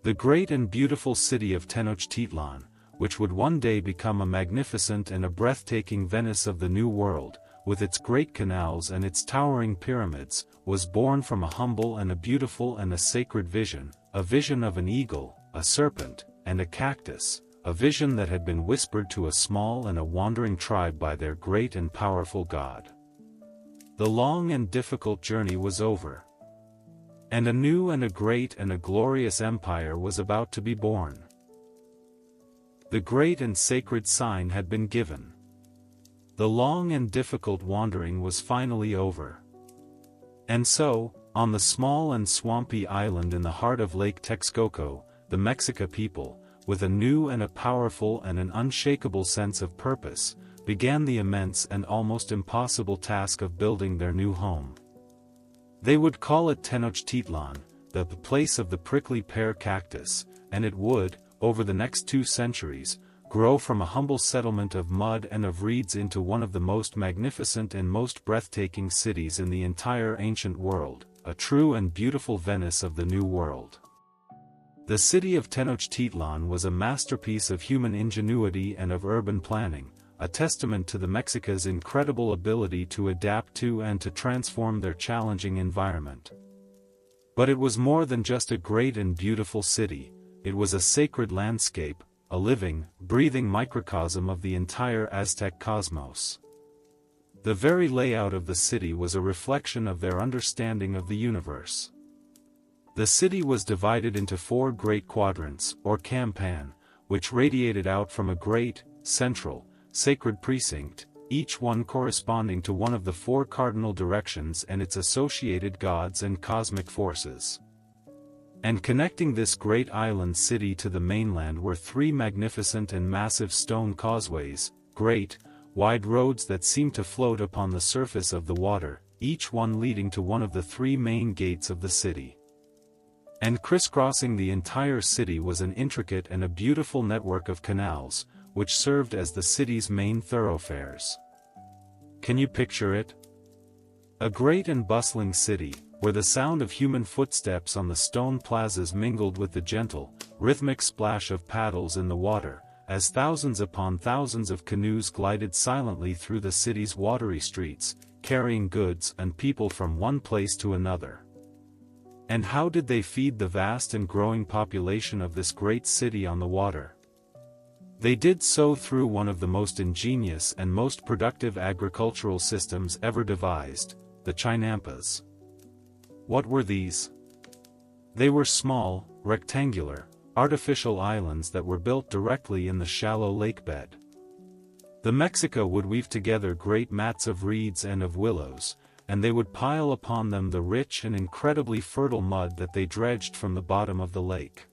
The great and beautiful city of Tenochtitlan, which would one day become a magnificent and a breathtaking Venice of the New World, with its great canals and its towering pyramids, was born from a humble and a beautiful and a sacred vision, a vision of an eagle, a serpent, and a cactus, a vision that had been whispered to a small and a wandering tribe by their great and powerful God. The long and difficult journey was over. And a new and a great and a glorious empire was about to be born. The great and sacred sign had been given. The long and difficult wandering was finally over. And so, on the small and swampy island in the heart of Lake Texcoco, the Mexica people, with a new and a powerful and an unshakable sense of purpose, began the immense and almost impossible task of building their new home. They would call it Tenochtitlan, the place of the prickly pear cactus, and it would, over the next 2 centuries, grow from a humble settlement of mud and of reeds into one of the most magnificent and most breathtaking cities in the entire ancient world, a true and beautiful Venice of the New World. The city of Tenochtitlan was a masterpiece of human ingenuity and of urban planning, a testament to the Mexicas' incredible ability to adapt to and to transform their challenging environment. But it was more than just a great and beautiful city, it was a sacred landscape, a living, breathing microcosm of the entire Aztec cosmos. The very layout of the city was a reflection of their understanding of the universe. The city was divided into 4 great quadrants, or campan, which radiated out from a great, central, sacred precinct, each one corresponding to one of the 4 cardinal directions and its associated gods and cosmic forces. And connecting this great island city to the mainland were 3 magnificent and massive stone causeways, great, wide roads that seemed to float upon the surface of the water, each one leading to one of the 3 main gates of the city. And crisscrossing the entire city was an intricate and a beautiful network of canals, which served as the city's main thoroughfares. Can you picture it? A great and bustling city, where the sound of human footsteps on the stone plazas mingled with the gentle, rhythmic splash of paddles in the water, as thousands upon thousands of canoes glided silently through the city's watery streets, carrying goods and people from one place to another. And how did they feed the vast and growing population of this great city on the water? They did so through one of the most ingenious and most productive agricultural systems ever devised, the chinampas. What were these? They were small, rectangular, artificial islands that were built directly in the shallow lake bed. The Mexica would weave together great mats of reeds and of willows, and they would pile upon them the rich and incredibly fertile mud that they dredged from the bottom of the lake.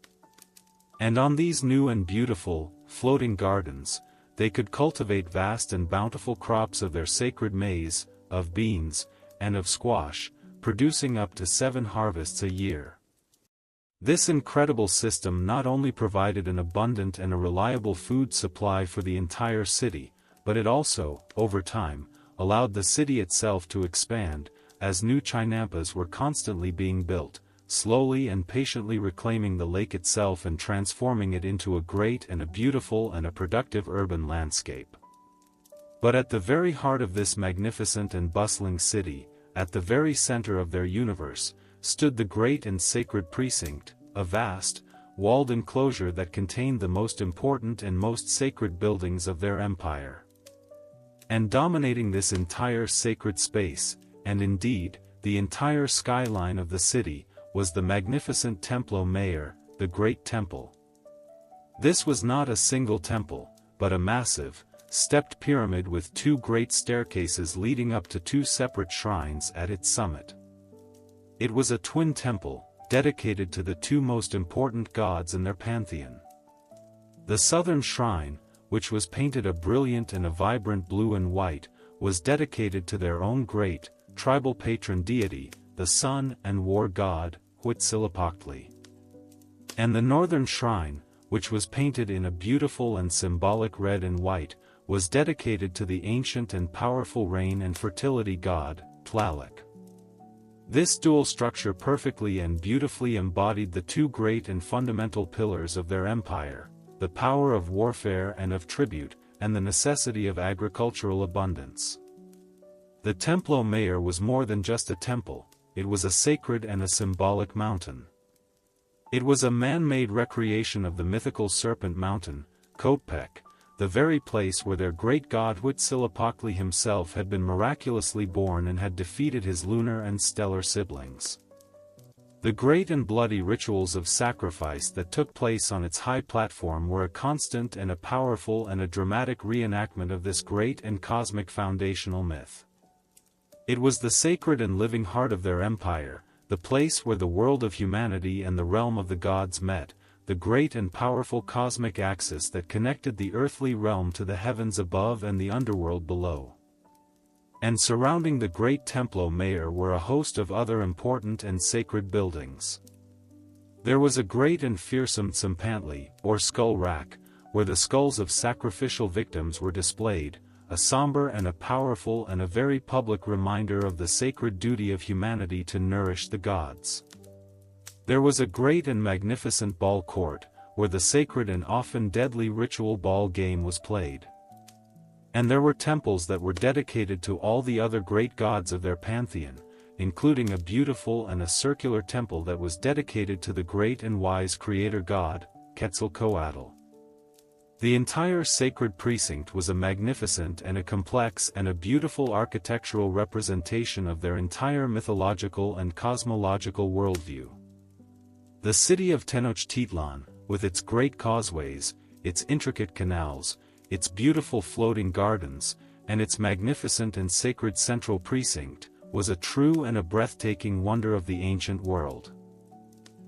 And on these new and beautiful, floating gardens, they could cultivate vast and bountiful crops of their sacred maize, of beans, and of squash, producing up to 7 harvests a year. This incredible system not only provided an abundant and a reliable food supply for the entire city, but it also, over time, allowed the city itself to expand, as new chinampas were constantly being built, slowly and patiently reclaiming the lake itself and transforming it into a great and a beautiful and a productive urban landscape. But at the very heart of this magnificent and bustling city, at the very center of their universe, stood the great and sacred precinct, a vast, walled enclosure that contained the most important and most sacred buildings of their empire. And dominating this entire sacred space, and indeed, the entire skyline of the city, was the magnificent Templo Mayor, the Great Temple. This was not a single temple, but a massive, stepped pyramid with 2 great staircases leading up to 2 separate shrines at its summit. It was a twin temple, dedicated to the 2 most important gods in their pantheon. The southern shrine, which was painted a brilliant and a vibrant blue and white, was dedicated to their own great, tribal patron deity, the sun and war god, Huitzilopochtli. And the northern shrine, which was painted in a beautiful and symbolic red and white, was dedicated to the ancient and powerful rain and fertility god, Tlaloc. This dual structure perfectly and beautifully embodied the 2 great and fundamental pillars of their empire, the power of warfare and of tribute, and the necessity of agricultural abundance. The Templo Mayor was more than just a temple, it was a sacred and a symbolic mountain. It was a man-made recreation of the mythical serpent mountain, Coatepec, the very place where their great god Huitzilopochtli himself had been miraculously born and had defeated his lunar and stellar siblings. The great and bloody rituals of sacrifice that took place on its high platform were a constant and a powerful and a dramatic reenactment of this great and cosmic foundational myth. It was the sacred and living heart of their empire, the place where the world of humanity and the realm of the gods met, the great and powerful cosmic axis that connected the earthly realm to the heavens above and the underworld below. And surrounding the great Templo Mayor were a host of other important and sacred buildings. There was a great and fearsome tsampantli, or skull rack, where the skulls of sacrificial victims were displayed, a somber and a powerful and a very public reminder of the sacred duty of humanity to nourish the gods. There was a great and magnificent ball court, where the sacred and often deadly ritual ball game was played. And there were temples that were dedicated to all the other great gods of their pantheon, including a beautiful and a circular temple that was dedicated to the great and wise creator god, Quetzalcoatl. The entire sacred precinct was a magnificent and a complex and a beautiful architectural representation of their entire mythological and cosmological worldview. The city of Tenochtitlan, with its great causeways, its intricate canals, its beautiful floating gardens, and its magnificent and sacred central precinct, was a true and a breathtaking wonder of the ancient world.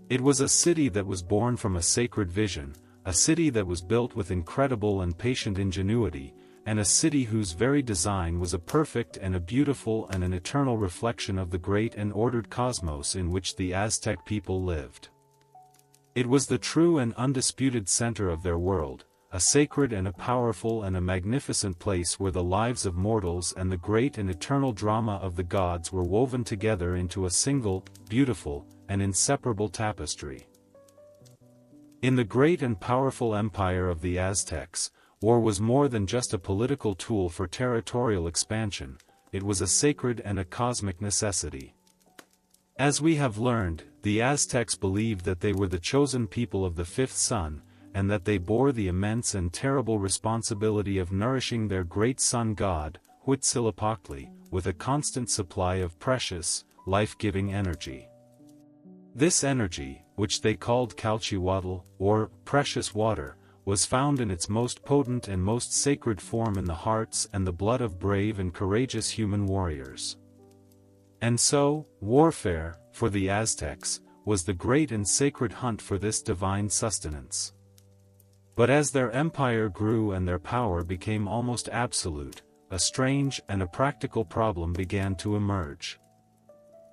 It was a city that was born from a sacred vision, a city that was built with incredible and patient ingenuity, and a city whose very design was a perfect and a beautiful and an eternal reflection of the great and ordered cosmos in which the Aztec people lived. It was the true and undisputed center of their world, a sacred and a powerful and a magnificent place where the lives of mortals and the great and eternal drama of the gods were woven together into a single, beautiful, and inseparable tapestry. In the great and powerful empire of the Aztecs, war was more than just a political tool for territorial expansion, it was a sacred and a cosmic necessity. As we have learned, the Aztecs believed that they were the chosen people of the fifth sun, and that they bore the immense and terrible responsibility of nourishing their great sun god, Huitzilopochtli, with a constant supply of precious, life-giving energy. This energy, which they called Quetzalcoatl, or precious water, was found in its most potent and most sacred form in the hearts and the blood of brave and courageous human warriors. And so, warfare, for the Aztecs, was the great and sacred hunt for this divine sustenance. But as their empire grew and their power became almost absolute, a strange and a practical problem began to emerge.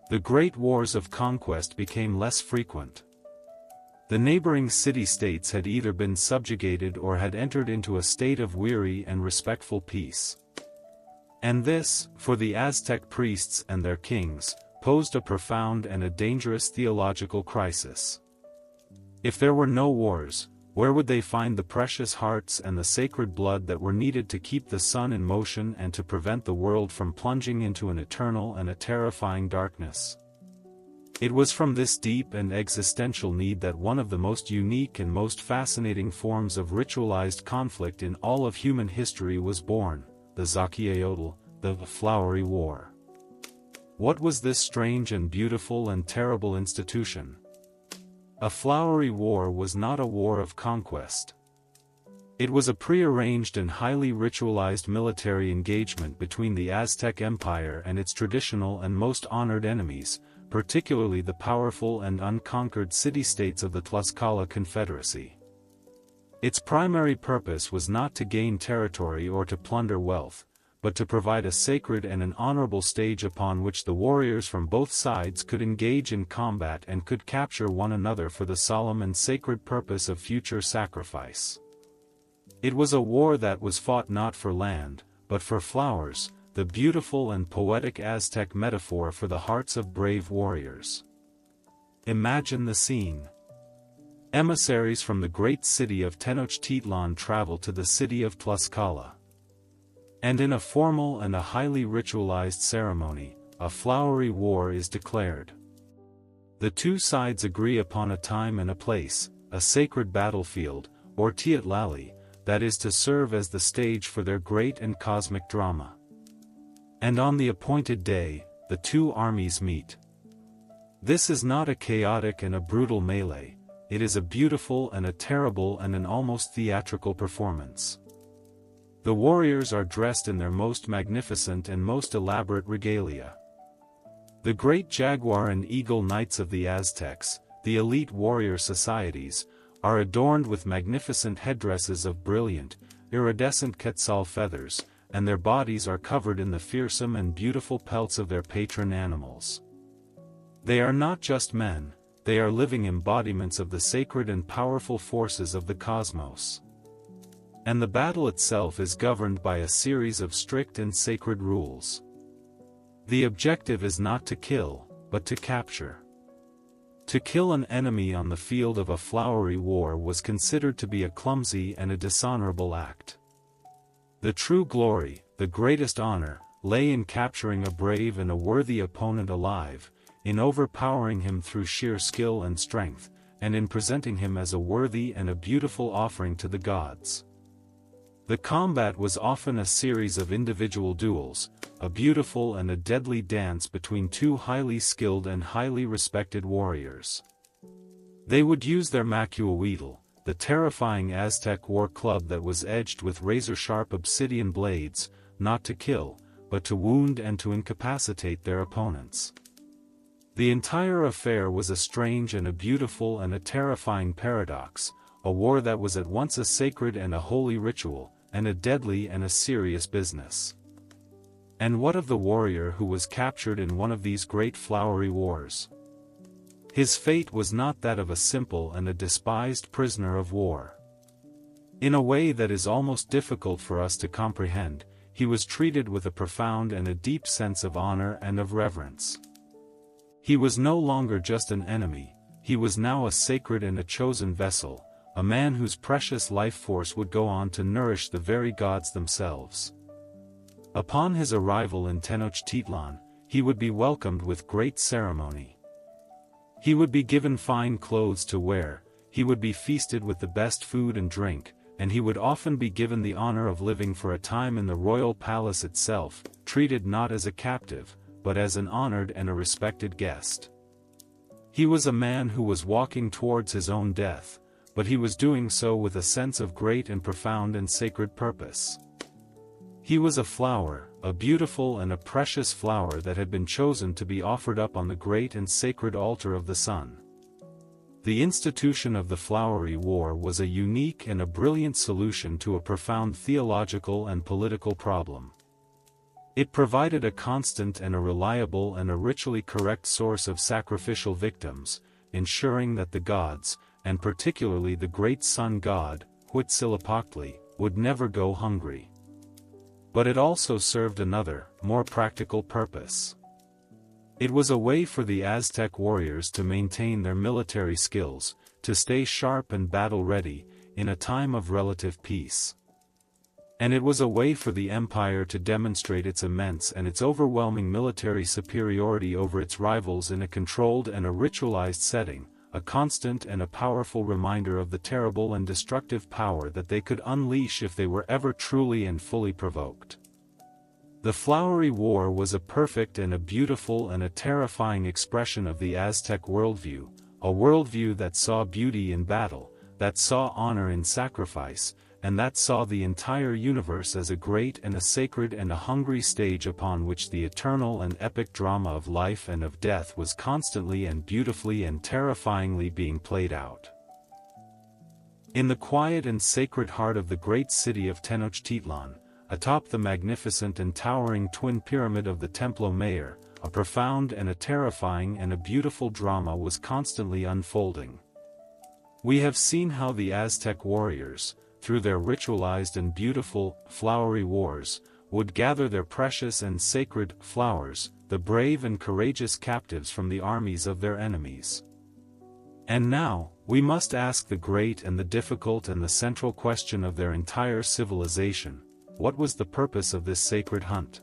The great wars of conquest became less frequent. The neighboring city-states had either been subjugated or had entered into a state of weary and respectful peace. And this, for the Aztec priests and their kings, posed a profound and a dangerous theological crisis. If there were no wars, where would they find the precious hearts and the sacred blood that were needed to keep the sun in motion and to prevent the world from plunging into an eternal and a terrifying darkness? It was from this deep and existential need that one of the most unique and most fascinating forms of ritualized conflict in all of human history was born, the Quetzalcoatl, the Flowery War. What was this strange and beautiful and terrible institution? A flowery war was not a war of conquest. It was a prearranged and highly ritualized military engagement between the Aztec Empire and its traditional and most honored enemies, particularly the powerful and unconquered city-states of the Tlaxcala Confederacy. Its primary purpose was not to gain territory or to plunder wealth, but to provide a sacred and an honorable stage upon which the warriors from both sides could engage in combat and could capture one another for the solemn and sacred purpose of future sacrifice. It was a war that was fought not for land, but for flowers, the beautiful and poetic Aztec metaphor for the hearts of brave warriors. Imagine the scene. Emissaries from the great city of Tenochtitlan travel to the city of Tlaxcala. And in a formal and a highly ritualized ceremony, a flowery war is declared. The two sides agree upon a time and a place, a sacred battlefield, or Teotihuacan, that is to serve as the stage for their great and cosmic drama. And on the appointed day, the two armies meet. This is not a chaotic and a brutal melee, it is a beautiful and a terrible and an almost theatrical performance. The warriors are dressed in their most magnificent and most elaborate regalia. The great jaguar and eagle knights of the Aztecs, the elite warrior societies, are adorned with magnificent headdresses of brilliant, iridescent quetzal feathers, and their bodies are covered in the fearsome and beautiful pelts of their patron animals. They are not just men, they are living embodiments of the sacred and powerful forces of the cosmos. And the battle itself is governed by a series of strict and sacred rules. The objective is not to kill, but to capture. To kill an enemy on the field of a flowery war was considered to be a clumsy and a dishonorable act. The true glory, the greatest honor, lay in capturing a brave and a worthy opponent alive, in overpowering him through sheer skill and strength, and in presenting him as a worthy and a beautiful offering to the gods. The combat was often a series of individual duels, a beautiful and a deadly dance between two highly skilled and highly respected warriors. They would use their Macuahuitl, the terrifying Aztec war club that was edged with razor-sharp obsidian blades, not to kill, but to wound and to incapacitate their opponents. The entire affair was a strange and a beautiful and a terrifying paradox, a war that was at once a sacred and a holy ritual, and a deadly and a serious business. And what of the warrior who was captured in one of these great flowery wars? His fate was not that of a simple and a despised prisoner of war. In a way that is almost difficult for us to comprehend, he was treated with a profound and a deep sense of honor and of reverence. He was no longer just an enemy, he was now a sacred and a chosen vessel, a man whose precious life force would go on to nourish the very gods themselves. Upon his arrival in Tenochtitlan, he would be welcomed with great ceremony. He would be given fine clothes to wear, he would be feasted with the best food and drink, and he would often be given the honor of living for a time in the royal palace itself, treated not as a captive, but as an honored and a respected guest. He was a man who was walking towards his own death, but he was doing so with a sense of great and profound and sacred purpose. He was a flower, a beautiful and a precious flower that had been chosen to be offered up on the great and sacred altar of the sun. The institution of the flowery war was a unique and a brilliant solution to a profound theological and political problem. It provided a constant and a reliable and a ritually correct source of sacrificial victims, ensuring that the gods, and particularly the great sun god, Huitzilopochtli, would never go hungry. But it also served another, more practical purpose. It was a way for the Aztec warriors to maintain their military skills, to stay sharp and battle-ready, in a time of relative peace. And it was a way for the empire to demonstrate its immense and its overwhelming military superiority over its rivals in a controlled and a ritualized setting, a constant and a powerful reminder of the terrible and destructive power that they could unleash if they were ever truly and fully provoked. The flowery war was a perfect and a beautiful and a terrifying expression of the Aztec worldview, a worldview that saw beauty in battle, that saw honor in sacrifice, and that saw the entire universe as a great and a sacred and a hungry stage upon which the eternal and epic drama of life and of death was constantly and beautifully and terrifyingly being played out. In the quiet and sacred heart of the great city of Tenochtitlan, atop the magnificent and towering twin pyramid of the Templo Mayor, a profound and a terrifying and a beautiful drama was constantly unfolding. We have seen how the Aztec warriors, through their ritualized and beautiful, flowery wars, would gather their precious and sacred flowers, the brave and courageous captives from the armies of their enemies. And now, we must ask the great and the difficult and the central question of their entire civilization: what was the purpose of this sacred hunt?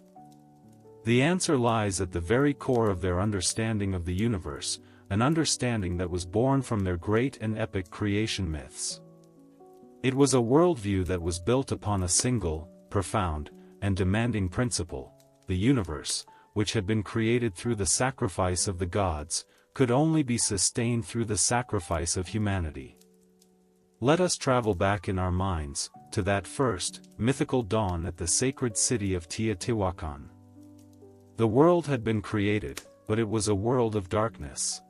The answer lies at the very core of their understanding of the universe, an understanding that was born from their great and epic creation myths. It was a worldview that was built upon a single, profound, and demanding principle: the universe, which had been created through the sacrifice of the gods, could only be sustained through the sacrifice of humanity. Let us travel back in our minds, to that first, mythical dawn at the sacred city of Teotihuacan. The world had been created, but it was a world of darkness.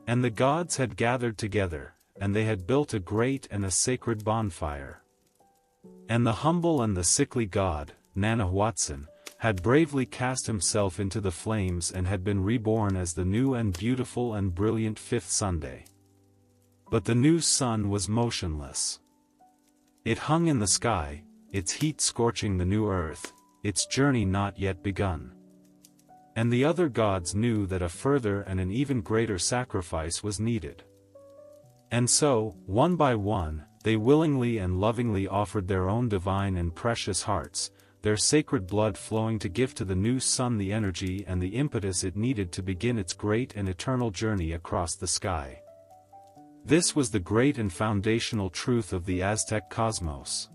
And the gods had gathered together, and they had built a great and a sacred bonfire. And the humble and the sickly god, Nanahuatzin, had bravely cast himself into the flames and had been reborn as the new and beautiful and brilliant fifth Sunday. But the new sun was motionless. It hung in the sky, its heat scorching the new earth, its journey not yet begun. And the other gods knew that a further and an even greater sacrifice was needed. And so, one by one, they willingly and lovingly offered their own divine and precious hearts, their sacred blood flowing to give to the new sun the energy and the impetus it needed to begin its great and eternal journey across the sky. This was the great and foundational truth of the Aztec cosmos.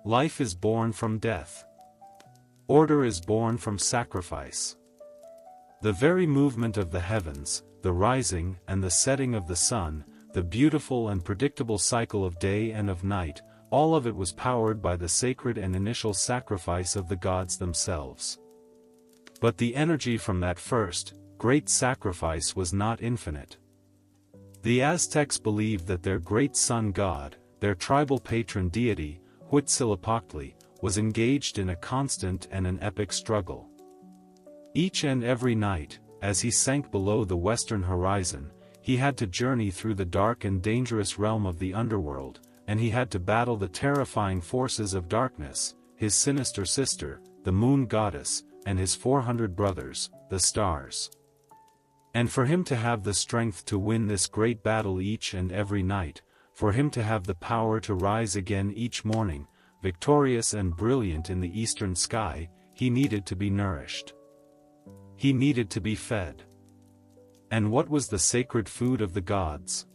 Life is born from death. Order is born from sacrifice. The very movement of the heavens, the rising and the setting of the sun, the beautiful and predictable cycle of day and of night, all of it was powered by the sacred and initial sacrifice of the gods themselves. But the energy from that first, great sacrifice was not infinite. The Aztecs believed that their great sun god, their tribal patron deity, Huitzilopochtli, was engaged in a constant and an epic struggle. Each and every night, as he sank below the western horizon, he had to journey through the dark and dangerous realm of the underworld, and he had to battle the terrifying forces of darkness, his sinister sister, the moon goddess, and his 400 brothers, the stars. And for him to have the strength to win this great battle each and every night, for him to have the power to rise again each morning, victorious and brilliant in the eastern sky, he needed to be nourished. He needed to be fed. And what was the sacred food of the gods?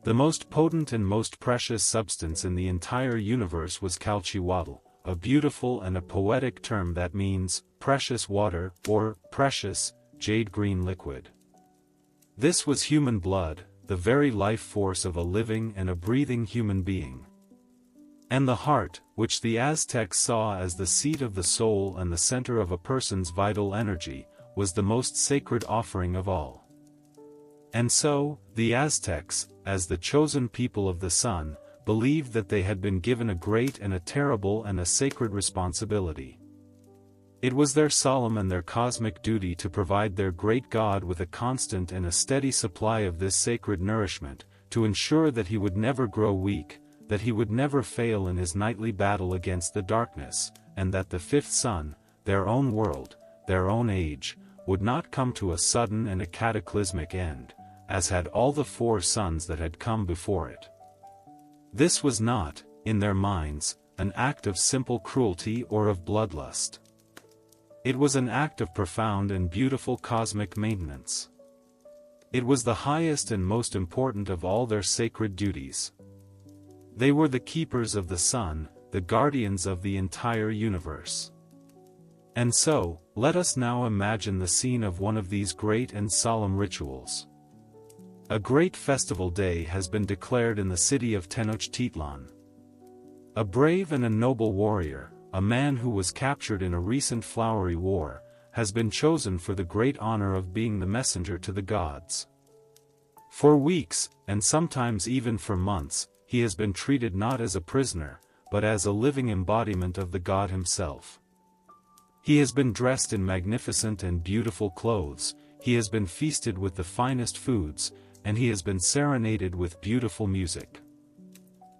The most potent and most precious substance in the entire universe was Quetzalcoatl, a beautiful and a poetic term that means precious water or precious, jade-green liquid. This was human blood, the very life force of a living and a breathing human being. And the heart, which the Aztecs saw as the seat of the soul and the center of a person's vital energy, was the most sacred offering of all. And so, the Aztecs, as the chosen people of the sun, believed that they had been given a great and a terrible and a sacred responsibility. It was their solemn and their cosmic duty to provide their great God with a constant and a steady supply of this sacred nourishment, to ensure that he would never grow weak, that he would never fail in his nightly battle against the darkness, and that the fifth sun, their own world, their own age, would not come to a sudden and a cataclysmic end, as had all the 4 suns that had come before it. This was not, in their minds, an act of simple cruelty or of bloodlust. It was an act of profound and beautiful cosmic maintenance. It was the highest and most important of all their sacred duties. They were the keepers of the sun, the guardians of the entire universe. And so, let us now imagine the scene of one of these great and solemn rituals. A great festival day has been declared in the city of Tenochtitlan. A brave and a noble warrior, a man who was captured in a recent flowery war, has been chosen for the great honor of being the messenger to the gods. For weeks, and sometimes even for months, he has been treated not as a prisoner, but as a living embodiment of the god himself. He has been dressed in magnificent and beautiful clothes, he has been feasted with the finest foods, and he has been serenaded with beautiful music.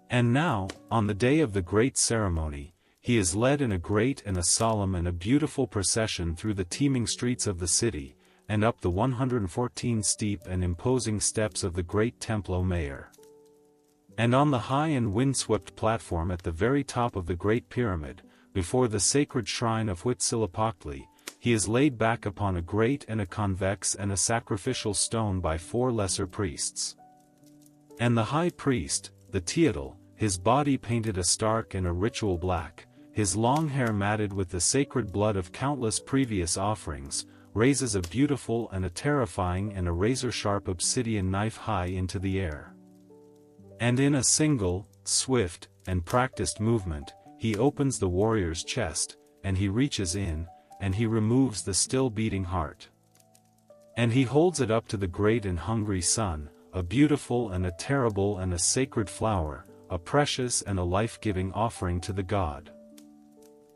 And now, on the day of the great ceremony, he is led in a great and a solemn and a beautiful procession through the teeming streets of the city, and up the 114 steep and imposing steps of the great Templo Mayor. And on the high and windswept platform at the very top of the Great Pyramid, before the sacred shrine of Huitzilopochtli, he is laid back upon a great and a convex and a sacrificial stone by 4 lesser priests. And the high priest, the Teotihuacan, his body painted a stark and a ritual black, his long hair matted with the sacred blood of countless previous offerings, raises a beautiful and a terrifying and a razor-sharp obsidian knife high into the air. And in a single, swift, and practiced movement, he opens the warrior's chest, and he reaches in, and he removes the still beating heart. And he holds it up to the great and hungry sun, a beautiful and a terrible and a sacred flower, a precious and a life-giving offering to the god.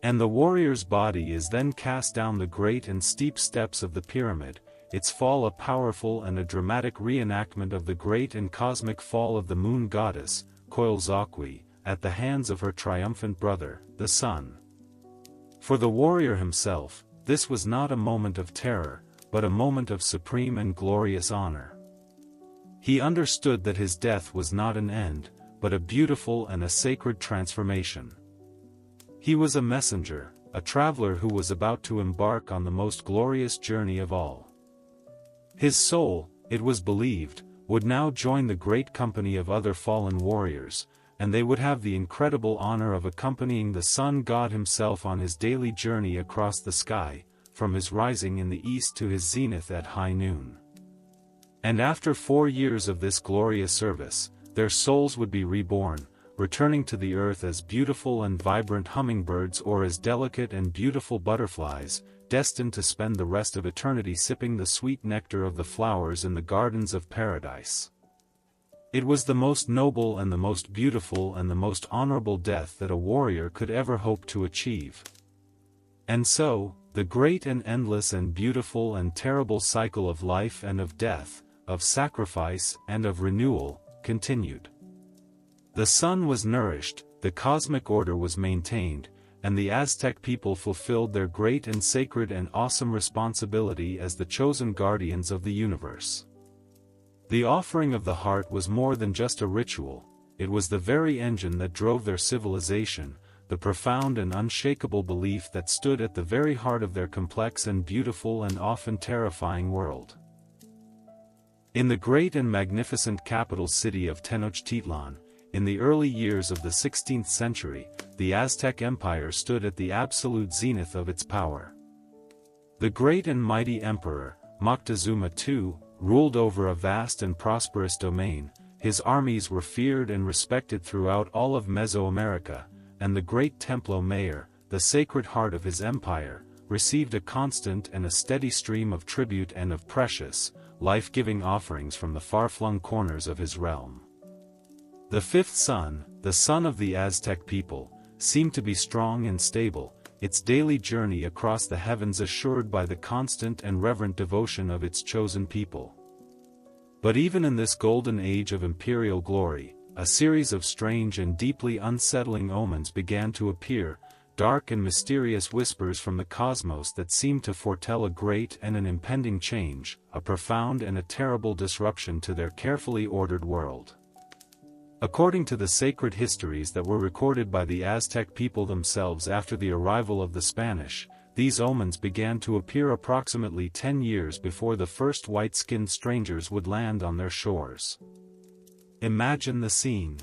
And the warrior's body is then cast down the great and steep steps of the pyramid, its fall a powerful and a dramatic reenactment of the great and cosmic fall of the moon goddess, Quetzalcoatl, at the hands of her triumphant brother, the sun. For the warrior himself, this was not a moment of terror, but a moment of supreme and glorious honor. He understood that his death was not an end, but a beautiful and a sacred transformation. He was a messenger, a traveler who was about to embark on the most glorious journey of all. His soul, it was believed, would now join the great company of other fallen warriors, and they would have the incredible honor of accompanying the sun god himself on his daily journey across the sky, from his rising in the east to his zenith at high noon. And after 4 years of this glorious service, their souls would be reborn, returning to the earth as beautiful and vibrant hummingbirds or as delicate and beautiful butterflies, destined to spend the rest of eternity sipping the sweet nectar of the flowers in the gardens of paradise. It was the most noble and the most beautiful and the most honorable death that a warrior could ever hope to achieve. And so, the great and endless and beautiful and terrible cycle of life and of death, of sacrifice and of renewal, continued. The sun was nourished, the cosmic order was maintained, and the Aztec people fulfilled their great and sacred and awesome responsibility as the chosen guardians of the universe. The offering of the heart was more than just a ritual, it was the very engine that drove their civilization, the profound and unshakable belief that stood at the very heart of their complex and beautiful and often terrifying world. In the great and magnificent capital city of Tenochtitlan, in the early years of the 16th century, the Aztec Empire stood at the absolute zenith of its power. The great and mighty emperor, Moctezuma II, ruled over a vast and prosperous domain, his armies were feared and respected throughout all of Mesoamerica, and the great Templo Mayor, the sacred heart of his empire, received a constant and a steady stream of tribute and of precious, life-giving offerings from the far-flung corners of his realm. The fifth sun, the sun of the Aztec people, seemed to be strong and stable, its daily journey across the heavens assured by the constant and reverent devotion of its chosen people. But even in this golden age of imperial glory, a series of strange and deeply unsettling omens began to appear, dark and mysterious whispers from the cosmos that seemed to foretell a great and an impending change, a profound and a terrible disruption to their carefully ordered world. According to the sacred histories that were recorded by the Aztec people themselves after the arrival of the Spanish, these omens began to appear approximately 10 years before the first white-skinned strangers would land on their shores. Imagine the scene.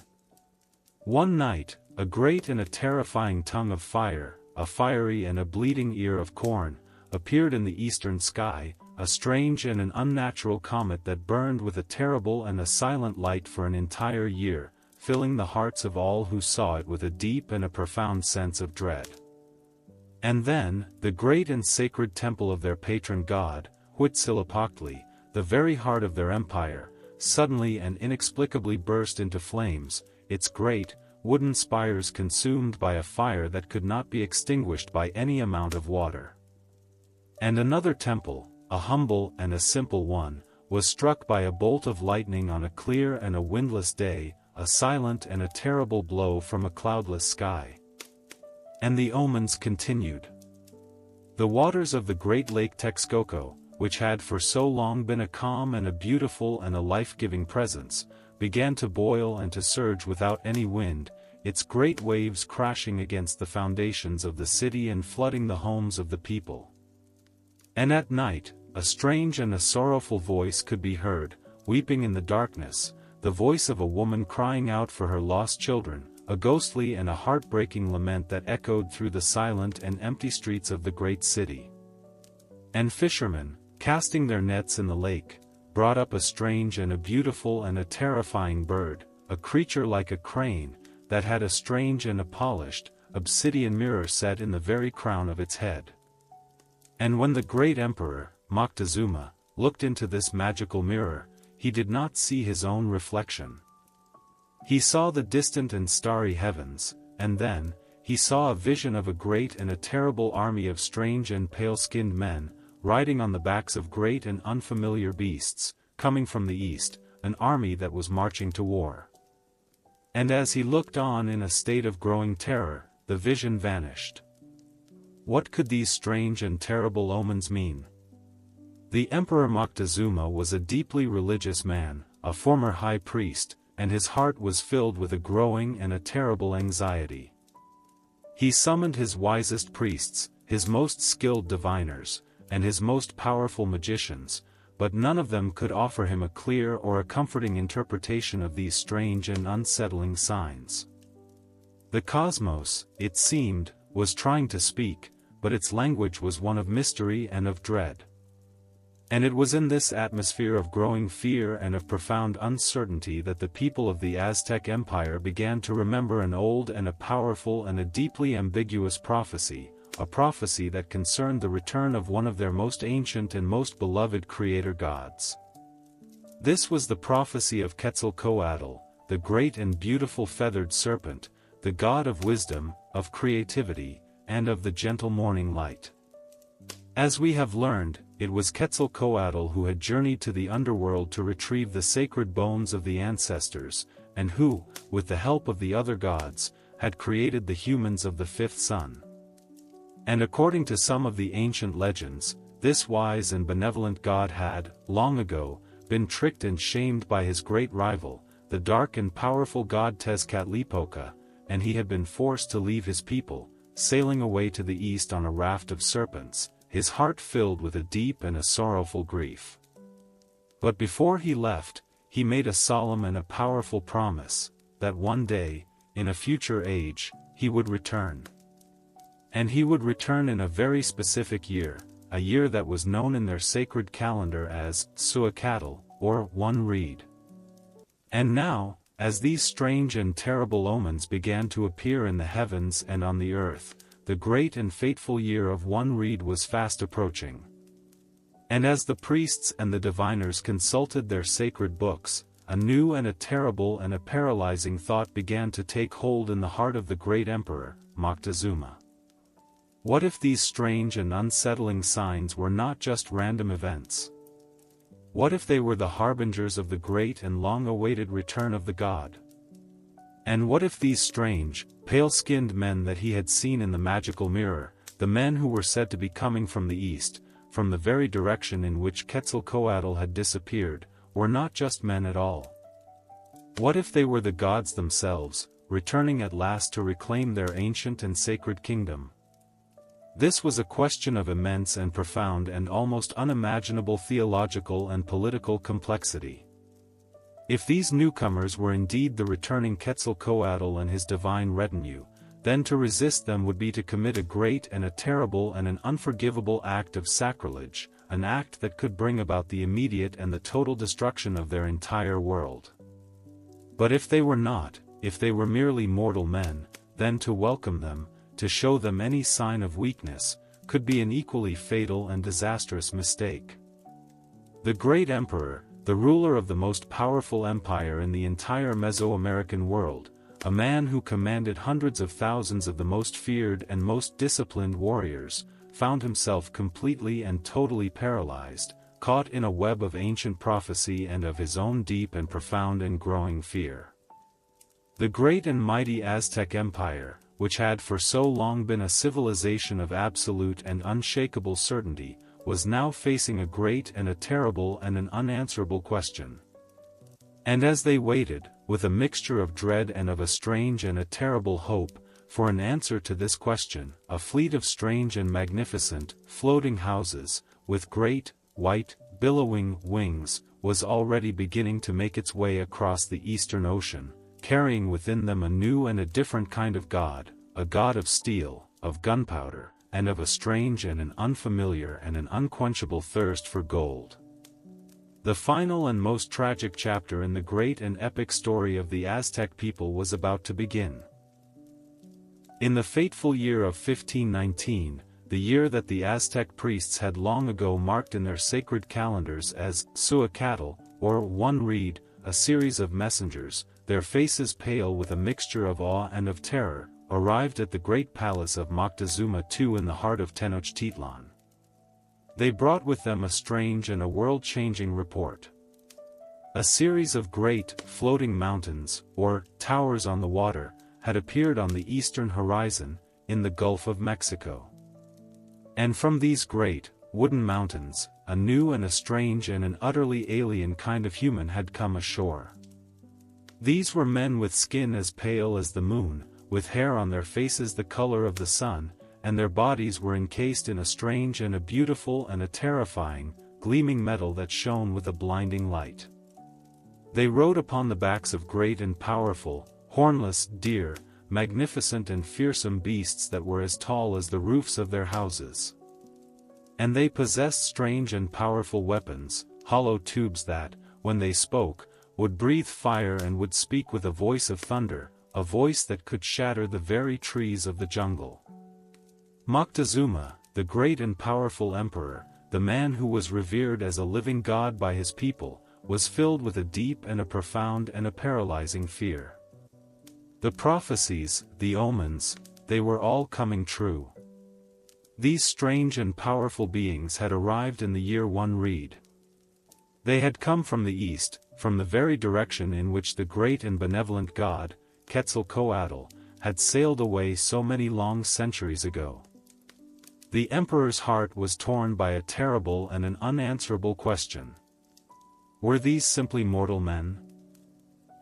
One night, a great and a terrifying tongue of fire, a fiery and a bleeding ear of corn, appeared in the eastern sky, a strange and an unnatural comet that burned with a terrible and a silent light for an entire year, filling the hearts of all who saw it with a deep and a profound sense of dread. And then, the great and sacred temple of their patron god, Huitzilopochtli, the very heart of their empire, suddenly and inexplicably burst into flames, its great, wooden spires consumed by a fire that could not be extinguished by any amount of water. And another temple, a humble and a simple one, was struck by a bolt of lightning on a clear and a windless day, a silent and a terrible blow from a cloudless sky. And the omens continued. The waters of the great lake Texcoco, which had for so long been a calm and a beautiful and a life-giving presence, began to boil and to surge without any wind, its great waves crashing against the foundations of the city and flooding the homes of the people. And at night, a strange and a sorrowful voice could be heard, weeping in the darkness, the voice of a woman crying out for her lost children, a ghostly and a heartbreaking lament that echoed through the silent and empty streets of the great city. And fishermen, casting their nets in the lake, brought up a strange and a beautiful and a terrifying bird, a creature like a crane, that had a strange and a polished, obsidian mirror set in the very crown of its head. And when the great emperor, Moctezuma, looked into this magical mirror, he did not see his own reflection. He saw the distant and starry heavens, and then, he saw a vision of a great and a terrible army of strange and pale-skinned men, riding on the backs of great and unfamiliar beasts, coming from the east, an army that was marching to war. And as he looked on in a state of growing terror, the vision vanished. What could these strange and terrible omens mean? The Emperor Moctezuma was a deeply religious man, a former high priest, and his heart was filled with a growing and a terrible anxiety. He summoned his wisest priests, his most skilled diviners, and his most powerful magicians, but none of them could offer him a clear or a comforting interpretation of these strange and unsettling signs. The cosmos, it seemed, was trying to speak, but its language was one of mystery and of dread. And it was in this atmosphere of growing fear and of profound uncertainty that the people of the Aztec Empire began to remember an old and a powerful and a deeply ambiguous prophecy, a prophecy that concerned the return of one of their most ancient and most beloved creator gods. This was the prophecy of Quetzalcoatl, the great and beautiful feathered serpent, the god of wisdom, of creativity, and of the gentle morning light. As we have learned, it was Quetzalcoatl who had journeyed to the underworld to retrieve the sacred bones of the ancestors, and who, with the help of the other gods, had created the humans of the fifth sun. And according to some of the ancient legends, this wise and benevolent god had, long ago, been tricked and shamed by his great rival, the dark and powerful god Tezcatlipoca, and he had been forced to leave his people, sailing away to the east on a raft of serpents, his heart filled with a deep and a sorrowful grief. But before he left, he made a solemn and a powerful promise, that one day, in a future age, he would return. And he would return in a very specific year, a year that was known in their sacred calendar as Suacatl, or one reed. And now, as these strange and terrible omens began to appear in the heavens and on the earth, the great and fateful year of one reed was fast approaching. And as the priests and the diviners consulted their sacred books, a new and a terrible and a paralyzing thought began to take hold in the heart of the great emperor, Moctezuma. What if these strange and unsettling signs were not just random events? What if they were the harbingers of the great and long-awaited return of the god? And what if these strange, pale-skinned men that he had seen in the magical mirror, the men who were said to be coming from the east, from the very direction in which Quetzalcoatl had disappeared, were not just men at all? What if they were the gods themselves, returning at last to reclaim their ancient and sacred kingdom? This was a question of immense and profound and almost unimaginable theological and political complexity. If these newcomers were indeed the returning Quetzalcoatl and his divine retinue, then to resist them would be to commit a great and a terrible and an unforgivable act of sacrilege, an act that could bring about the immediate and the total destruction of their entire world. But if they were not, if they were merely mortal men, then to welcome them, to show them any sign of weakness, could be an equally fatal and disastrous mistake. The great emperor, the ruler of the most powerful empire in the entire Mesoamerican world, a man who commanded hundreds of thousands of the most feared and most disciplined warriors, found himself completely and totally paralyzed, caught in a web of ancient prophecy and of his own deep and profound and growing fear. The great and mighty Aztec Empire, which had for so long been a civilization of absolute and unshakable certainty, was now facing a great and a terrible and an unanswerable question. And as they waited, with a mixture of dread and of a strange and a terrible hope, for an answer to this question, a fleet of strange and magnificent, floating houses, with great, white, billowing wings, was already beginning to make its way across the Eastern Ocean, carrying within them a new and a different kind of god, a god of steel, of gunpowder, and of a strange and an unfamiliar and an unquenchable thirst for gold. The final and most tragic chapter in the great and epic story of the Aztec people was about to begin. In the fateful year of 1519, the year that the Aztec priests had long ago marked in their sacred calendars as Suacatl, or one reed, a series of messengers, their faces pale with a mixture of awe and of terror, arrived at the great palace of Moctezuma II in the heart of Tenochtitlan. They brought with them a strange and a world-changing report. A series of great, floating mountains, or towers on the water, had appeared on the eastern horizon, in the Gulf of Mexico. And from these great, wooden mountains, a new and a strange and an utterly alien kind of human had come ashore. These were men with skin as pale as the moon, with hair on their faces the color of the sun, and their bodies were encased in a strange and a beautiful and a terrifying, gleaming metal that shone with a blinding light. They rode upon the backs of great and powerful, hornless deer, magnificent and fearsome beasts that were as tall as the roofs of their houses. And they possessed strange and powerful weapons, hollow tubes that, when they spoke, would breathe fire and would speak with a voice of thunder, a voice that could shatter the very trees of the jungle. Moctezuma, the great and powerful emperor, the man who was revered as a living god by his people, was filled with a deep and a profound and a paralyzing fear. The prophecies, the omens, they were all coming true. These strange and powerful beings had arrived in the year 1 Reed. They had come from the east, from the very direction in which the great and benevolent god, Quetzalcoatl, had sailed away so many long centuries ago. The emperor's heart was torn by a terrible and an unanswerable question. Were these simply mortal men?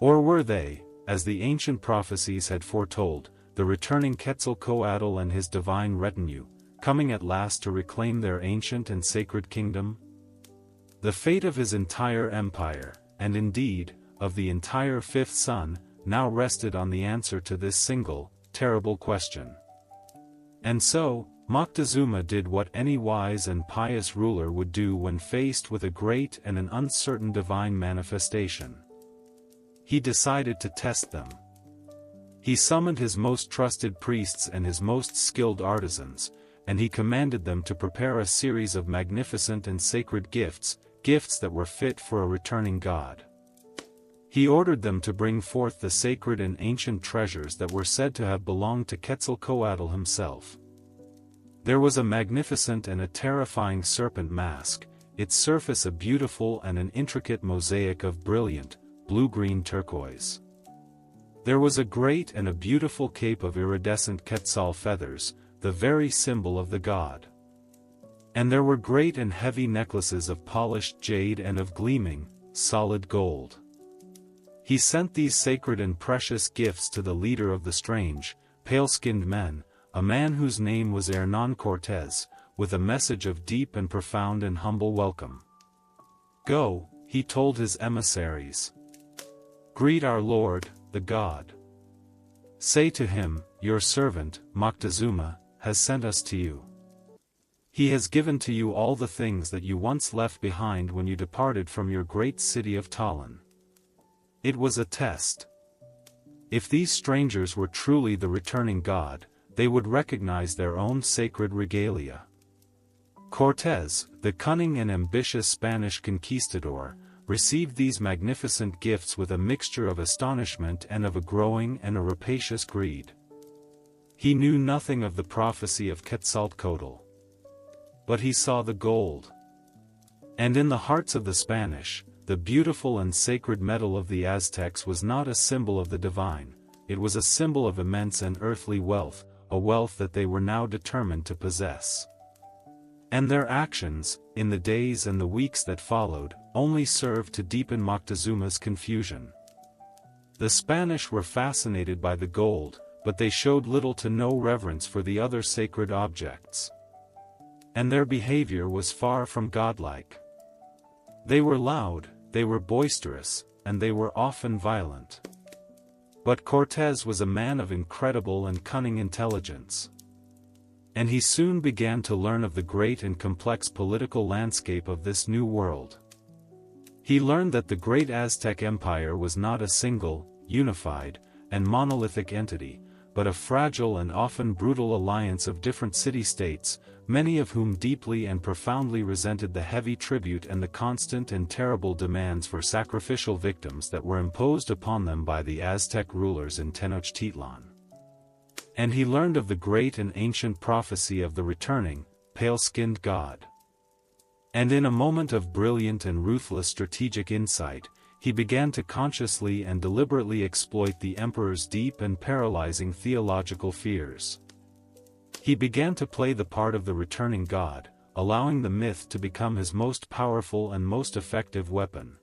Or were they, as the ancient prophecies had foretold, the returning Quetzalcoatl and his divine retinue, coming at last to reclaim their ancient and sacred kingdom? The fate of his entire empire, and indeed, of the entire fifth sun, now rested on the answer to this single, terrible question. And so, Moctezuma did what any wise and pious ruler would do when faced with a great and an uncertain divine manifestation. He decided to test them. He summoned his most trusted priests and his most skilled artisans, and he commanded them to prepare a series of magnificent and sacred gifts, gifts that were fit for a returning god. He ordered them to bring forth the sacred and ancient treasures that were said to have belonged to Quetzalcoatl himself. There was a magnificent and a terrifying serpent mask, its surface a beautiful and an intricate mosaic of brilliant, blue-green turquoise. There was a great and a beautiful cape of iridescent quetzal feathers, the very symbol of the god. And there were great and heavy necklaces of polished jade and of gleaming, solid gold. He sent these sacred and precious gifts to the leader of the strange, pale-skinned men, a man whose name was Hernán Cortés, with a message of deep and profound and humble welcome. "Go," he told his emissaries. "Greet our Lord, the God. Say to him, your servant, Moctezuma, has sent us to you. He has given to you all the things that you once left behind when you departed from your great city of Tallinn." It was a test. If these strangers were truly the returning god, they would recognize their own sacred regalia. Cortés, the cunning and ambitious Spanish conquistador, received these magnificent gifts with a mixture of astonishment and of a growing and a rapacious greed. He knew nothing of the prophecy of Quetzalcoatl. But he saw the gold. And in the hearts of the Spanish, the beautiful and sacred metal of the Aztecs was not a symbol of the divine, it was a symbol of immense and earthly wealth, a wealth that they were now determined to possess. And their actions, in the days and the weeks that followed, only served to deepen Moctezuma's confusion. The Spanish were fascinated by the gold, but they showed little to no reverence for the other sacred objects. And their behavior was far from godlike. They were loud, they were boisterous, and they were often violent. But Cortés was a man of incredible and cunning intelligence. And he soon began to learn of the great and complex political landscape of this new world. He learned that the great Aztec Empire was not a single, unified, and monolithic entity, but a fragile and often brutal alliance of different city-states, many of whom deeply and profoundly resented the heavy tribute and the constant and terrible demands for sacrificial victims that were imposed upon them by the Aztec rulers in Tenochtitlan. And he learned of the great and ancient prophecy of the returning, pale-skinned god. And in a moment of brilliant and ruthless strategic insight, he began to consciously and deliberately exploit the emperor's deep and paralyzing theological fears. He began to play the part of the returning god, allowing the myth to become his most powerful and most effective weapon.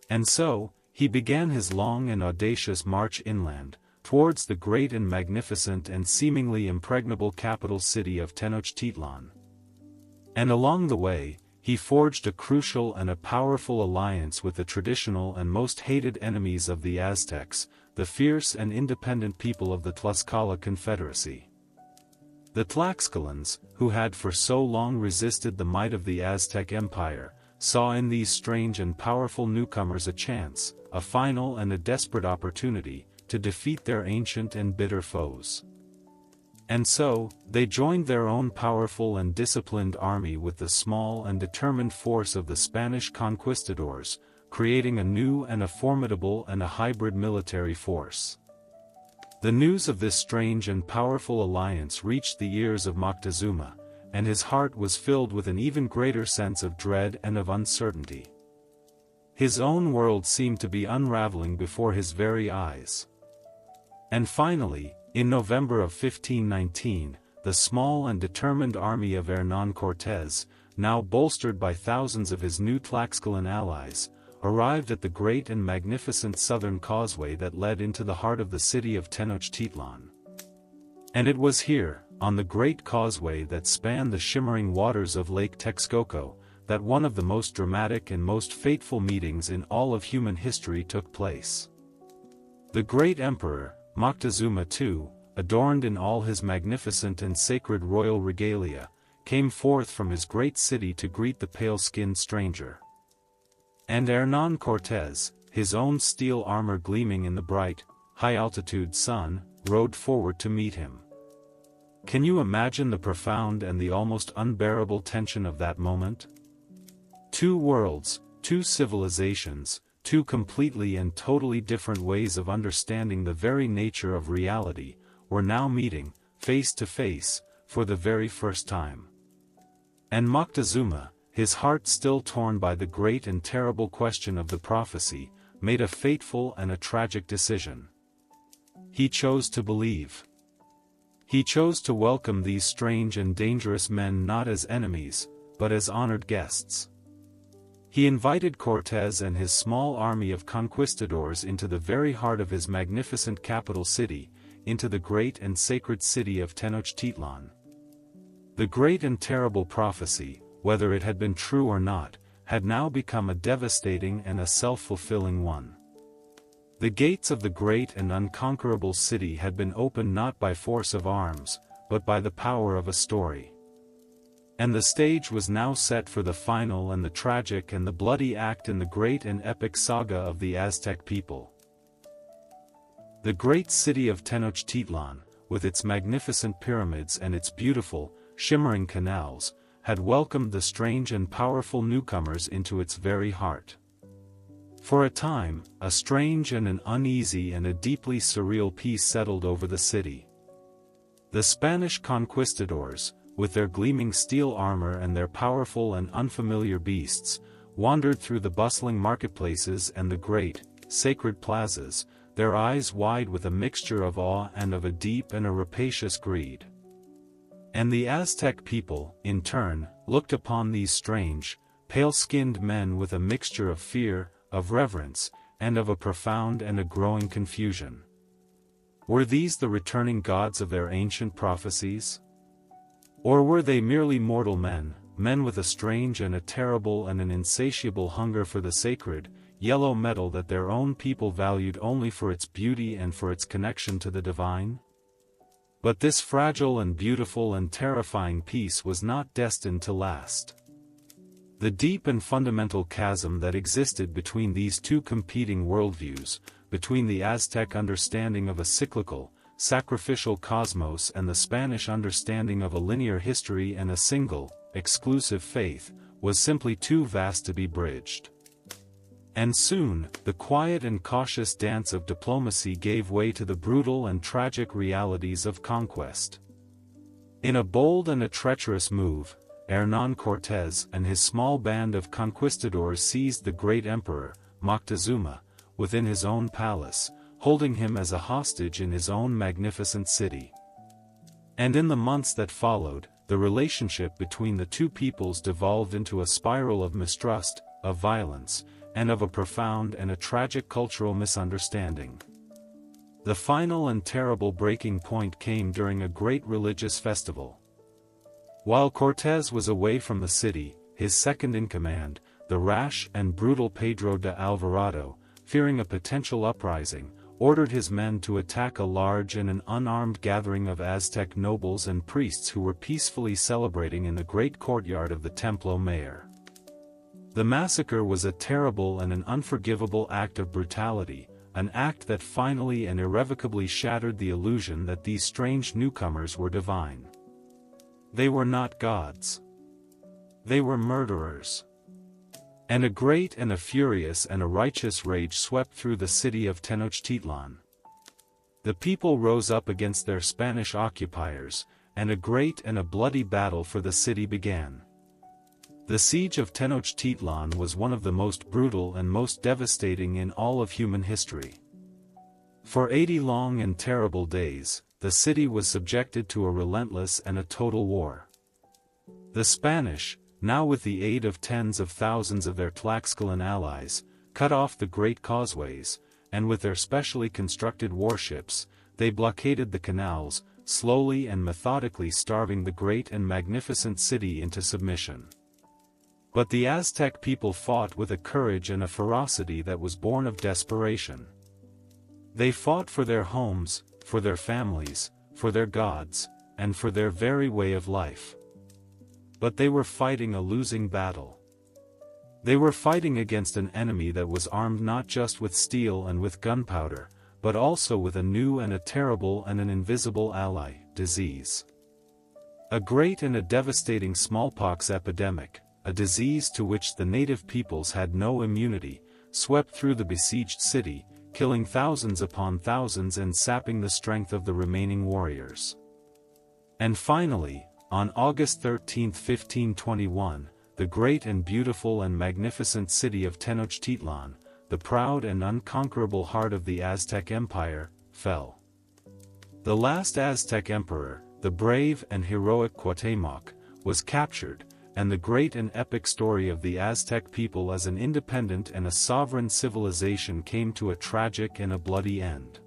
And so, he began his long and audacious march inland, towards the great and magnificent and seemingly impregnable capital city of Tenochtitlan. And along the way, he forged a crucial and a powerful alliance with the traditional and most hated enemies of the Aztecs, the fierce and independent people of the Tlaxcala Confederacy. The Tlaxcalans, who had for so long resisted the might of the Aztec Empire, saw in these strange and powerful newcomers a chance, a final and a desperate opportunity, to defeat their ancient and bitter foes. And so, they joined their own powerful and disciplined army with the small and determined force of the Spanish conquistadors, creating a new and a formidable and a hybrid military force. The news of this strange and powerful alliance reached the ears of Moctezuma, and his heart was filled with an even greater sense of dread and of uncertainty. His own world seemed to be unraveling before his very eyes. And finally, in November of 1519, the small and determined army of Hernán Cortés, now bolstered by thousands of his new Tlaxcalan allies, arrived at the great and magnificent southern causeway that led into the heart of the city of Tenochtitlan. And it was here, on the great causeway that spanned the shimmering waters of Lake Texcoco, that one of the most dramatic and most fateful meetings in all of human history took place. The great emperor, Moctezuma II, adorned in all his magnificent and sacred royal regalia, came forth from his great city to greet the pale-skinned stranger. And Hernán Cortés, his own steel armor gleaming in the bright, high-altitude sun, rode forward to meet him. Can you imagine the profound and the almost unbearable tension of that moment? Two worlds, two civilizations, two completely and totally different ways of understanding the very nature of reality, were now meeting, face to face, for the very first time. And Moctezuma, his heart still torn by the great and terrible question of the prophecy, made a fateful and a tragic decision. He chose to believe. He chose to welcome these strange and dangerous men not as enemies, but as honored guests. He invited Cortés and his small army of conquistadors into the very heart of his magnificent capital city, into the great and sacred city of Tenochtitlan. The great and terrible prophecy, whether it had been true or not, had now become a devastating and a self-fulfilling one. The gates of the great and unconquerable city had been opened not by force of arms, but by the power of a story. And the stage was now set for the final and the tragic and the bloody act in the great and epic saga of the Aztec people. The great city of Tenochtitlan, with its magnificent pyramids and its beautiful, shimmering canals, had welcomed the strange and powerful newcomers into its very heart. For a time, a strange and an uneasy and a deeply surreal peace settled over the city. The Spanish conquistadors, with their gleaming steel armor and their powerful and unfamiliar beasts, wandered through the bustling marketplaces and the great, sacred plazas, their eyes wide with a mixture of awe and of a deep and a rapacious greed. And the Aztec people, in turn, looked upon these strange, pale-skinned men with a mixture of fear, of reverence, and of a profound and a growing confusion. Were these the returning gods of their ancient prophecies? Or were they merely mortal men, men with a strange and a terrible and an insatiable hunger for the sacred, yellow metal that their own people valued only for its beauty and for its connection to the divine? But this fragile and beautiful and terrifying peace was not destined to last. The deep and fundamental chasm that existed between these two competing worldviews, between the Aztec understanding of a cyclical, sacrificial cosmos and the Spanish understanding of a linear history and a single, exclusive faith, was simply too vast to be bridged. And soon, the quiet and cautious dance of diplomacy gave way to the brutal and tragic realities of conquest. In a bold and a treacherous move, Hernán Cortés and his small band of conquistadors seized the great emperor, Moctezuma, within his own palace, holding him as a hostage in his own magnificent city. And in the months that followed, the relationship between the two peoples devolved into a spiral of mistrust, of violence, and of a profound and a tragic cultural misunderstanding. The final and terrible breaking point came during a great religious festival. While Cortés was away from the city, his second-in-command, the rash and brutal Pedro de Alvarado, fearing a potential uprising, ordered his men to attack a large and an unarmed gathering of Aztec nobles and priests who were peacefully celebrating in the great courtyard of the Templo Mayor. The massacre was a terrible and an unforgivable act of brutality, an act that finally and irrevocably shattered the illusion that these strange newcomers were divine. They were not gods. They were murderers. And a great and a furious and a righteous rage swept through the city of Tenochtitlan. The people rose up against their Spanish occupiers, and a great and a bloody battle for the city began. The siege of Tenochtitlan was one of the most brutal and most devastating in all of human history. For 80 long and terrible days, the city was subjected to a relentless and a total war. The Spanish, now with the aid of tens of thousands of their Tlaxcalan allies, cut off the great causeways, and with their specially constructed warships, they blockaded the canals, slowly and methodically starving the great and magnificent city into submission. But the Aztec people fought with a courage and a ferocity that was born of desperation. They fought for their homes, for their families, for their gods, and for their very way of life. But they were fighting a losing battle. They were fighting against an enemy that was armed not just with steel and with gunpowder, but also with a new and a terrible and an invisible ally, disease. A great and a devastating smallpox epidemic, a disease to which the native peoples had no immunity, swept through the besieged city, killing thousands upon thousands and sapping the strength of the remaining warriors. And finally, on August 13, 1521, the great and beautiful and magnificent city of Tenochtitlan, the proud and unconquerable heart of the Aztec Empire, fell. The last Aztec emperor, the brave and heroic Cuauhtémoc, was captured, and the great and epic story of the Aztec people as an independent and a sovereign civilization came to a tragic and a bloody end.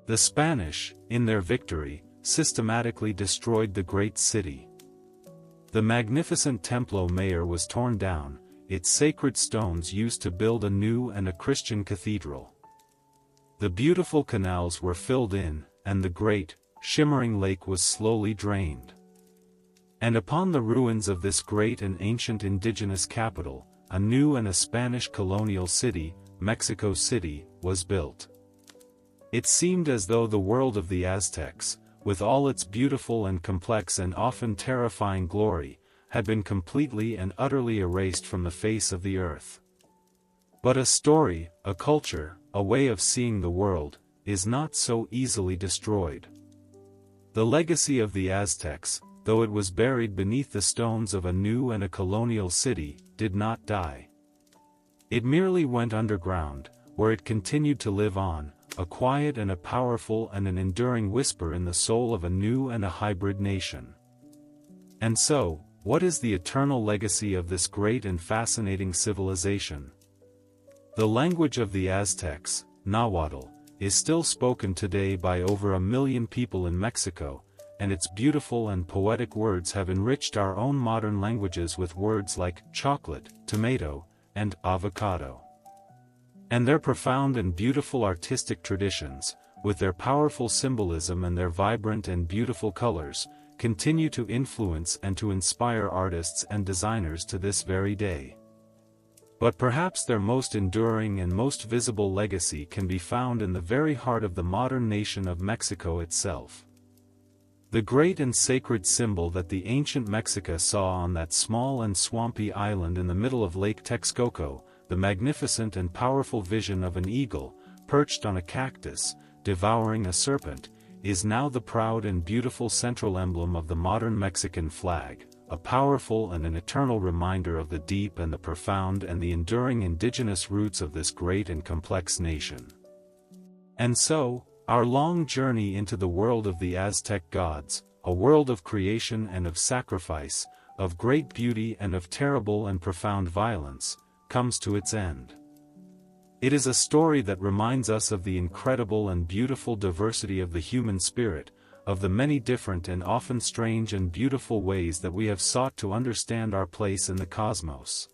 The Spanish, in their victory, systematically destroyed the great city. The magnificent Templo Mayor was torn down, its sacred stones used to build a new and a Christian cathedral. The beautiful canals were filled in, and the great, shimmering lake was slowly drained. And upon the ruins of this great and ancient indigenous capital, a new and a Spanish colonial city, Mexico City, was built. It seemed as though the world of the Aztecs, with all its beautiful and complex and often terrifying glory, had been completely and utterly erased from the face of the earth. But a story, a culture, a way of seeing the world, is not so easily destroyed. The legacy of the Aztecs, though it was buried beneath the stones of a new and a colonial city, did not die. It merely went underground, where it continued to live on, a quiet and a powerful and an enduring whisper in the soul of a new and a hybrid nation. And so, what is the eternal legacy of this great and fascinating civilization? The language of the Aztecs, Nahuatl, is still spoken today by over 1 million people in Mexico, and its beautiful and poetic words have enriched our own modern languages with words like chocolate, tomato, and avocado. And their profound and beautiful artistic traditions, with their powerful symbolism and their vibrant and beautiful colors, continue to influence and to inspire artists and designers to this very day. But perhaps their most enduring and most visible legacy can be found in the very heart of the modern nation of Mexico itself. The great and sacred symbol that the ancient Mexica saw on that small and swampy island in the middle of Lake Texcoco, the magnificent and powerful vision of an eagle, perched on a cactus, devouring a serpent, is now the proud and beautiful central emblem of the modern Mexican flag, a powerful and an eternal reminder of the deep and the profound and the enduring indigenous roots of this great and complex nation. And so, Our long journey into the world of the Aztec gods, a world of creation and of sacrifice, of great beauty and of terrible and profound violence, comes to its end. It is a story that reminds us of the incredible and beautiful diversity of the human spirit, of the many different and often strange and beautiful ways that we have sought to understand our place in the cosmos.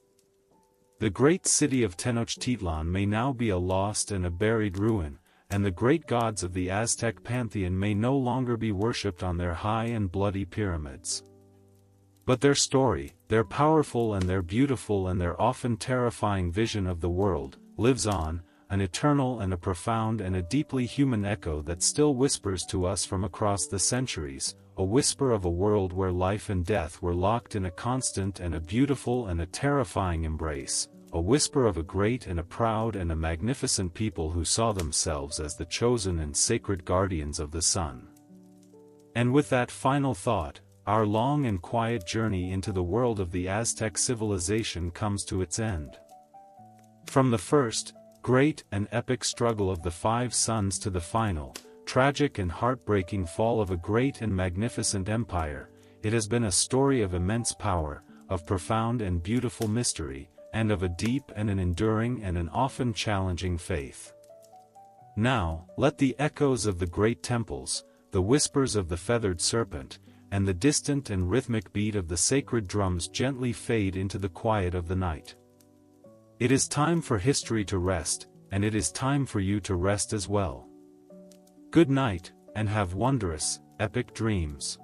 The great city of Tenochtitlan may now be a lost and a buried ruin, and the great gods of the Aztec pantheon may no longer be worshipped on their high and bloody pyramids. But their story, their powerful and their beautiful and their often terrifying vision of the world, lives on, an eternal and a profound and a deeply human echo that still whispers to us from across the centuries, a whisper of a world where life and death were locked in a constant and a beautiful and a terrifying embrace, a whisper of a great and a proud and a magnificent people who saw themselves as the chosen and sacred guardians of the sun. And with that final thought, our long and quiet journey into the world of the Aztec civilization comes to its end. From the first, great and epic struggle of the five suns to the final, tragic and heartbreaking fall of a great and magnificent empire, it has been a story of immense power, of profound and beautiful mystery, and of a deep and an enduring and an often challenging faith. Now, let the echoes of the great temples, the whispers of the feathered serpent, and the distant and rhythmic beat of the sacred drums gently fade into the quiet of the night. It is time for history to rest, and it is time for you to rest as well. Good night, and have wondrous, epic dreams.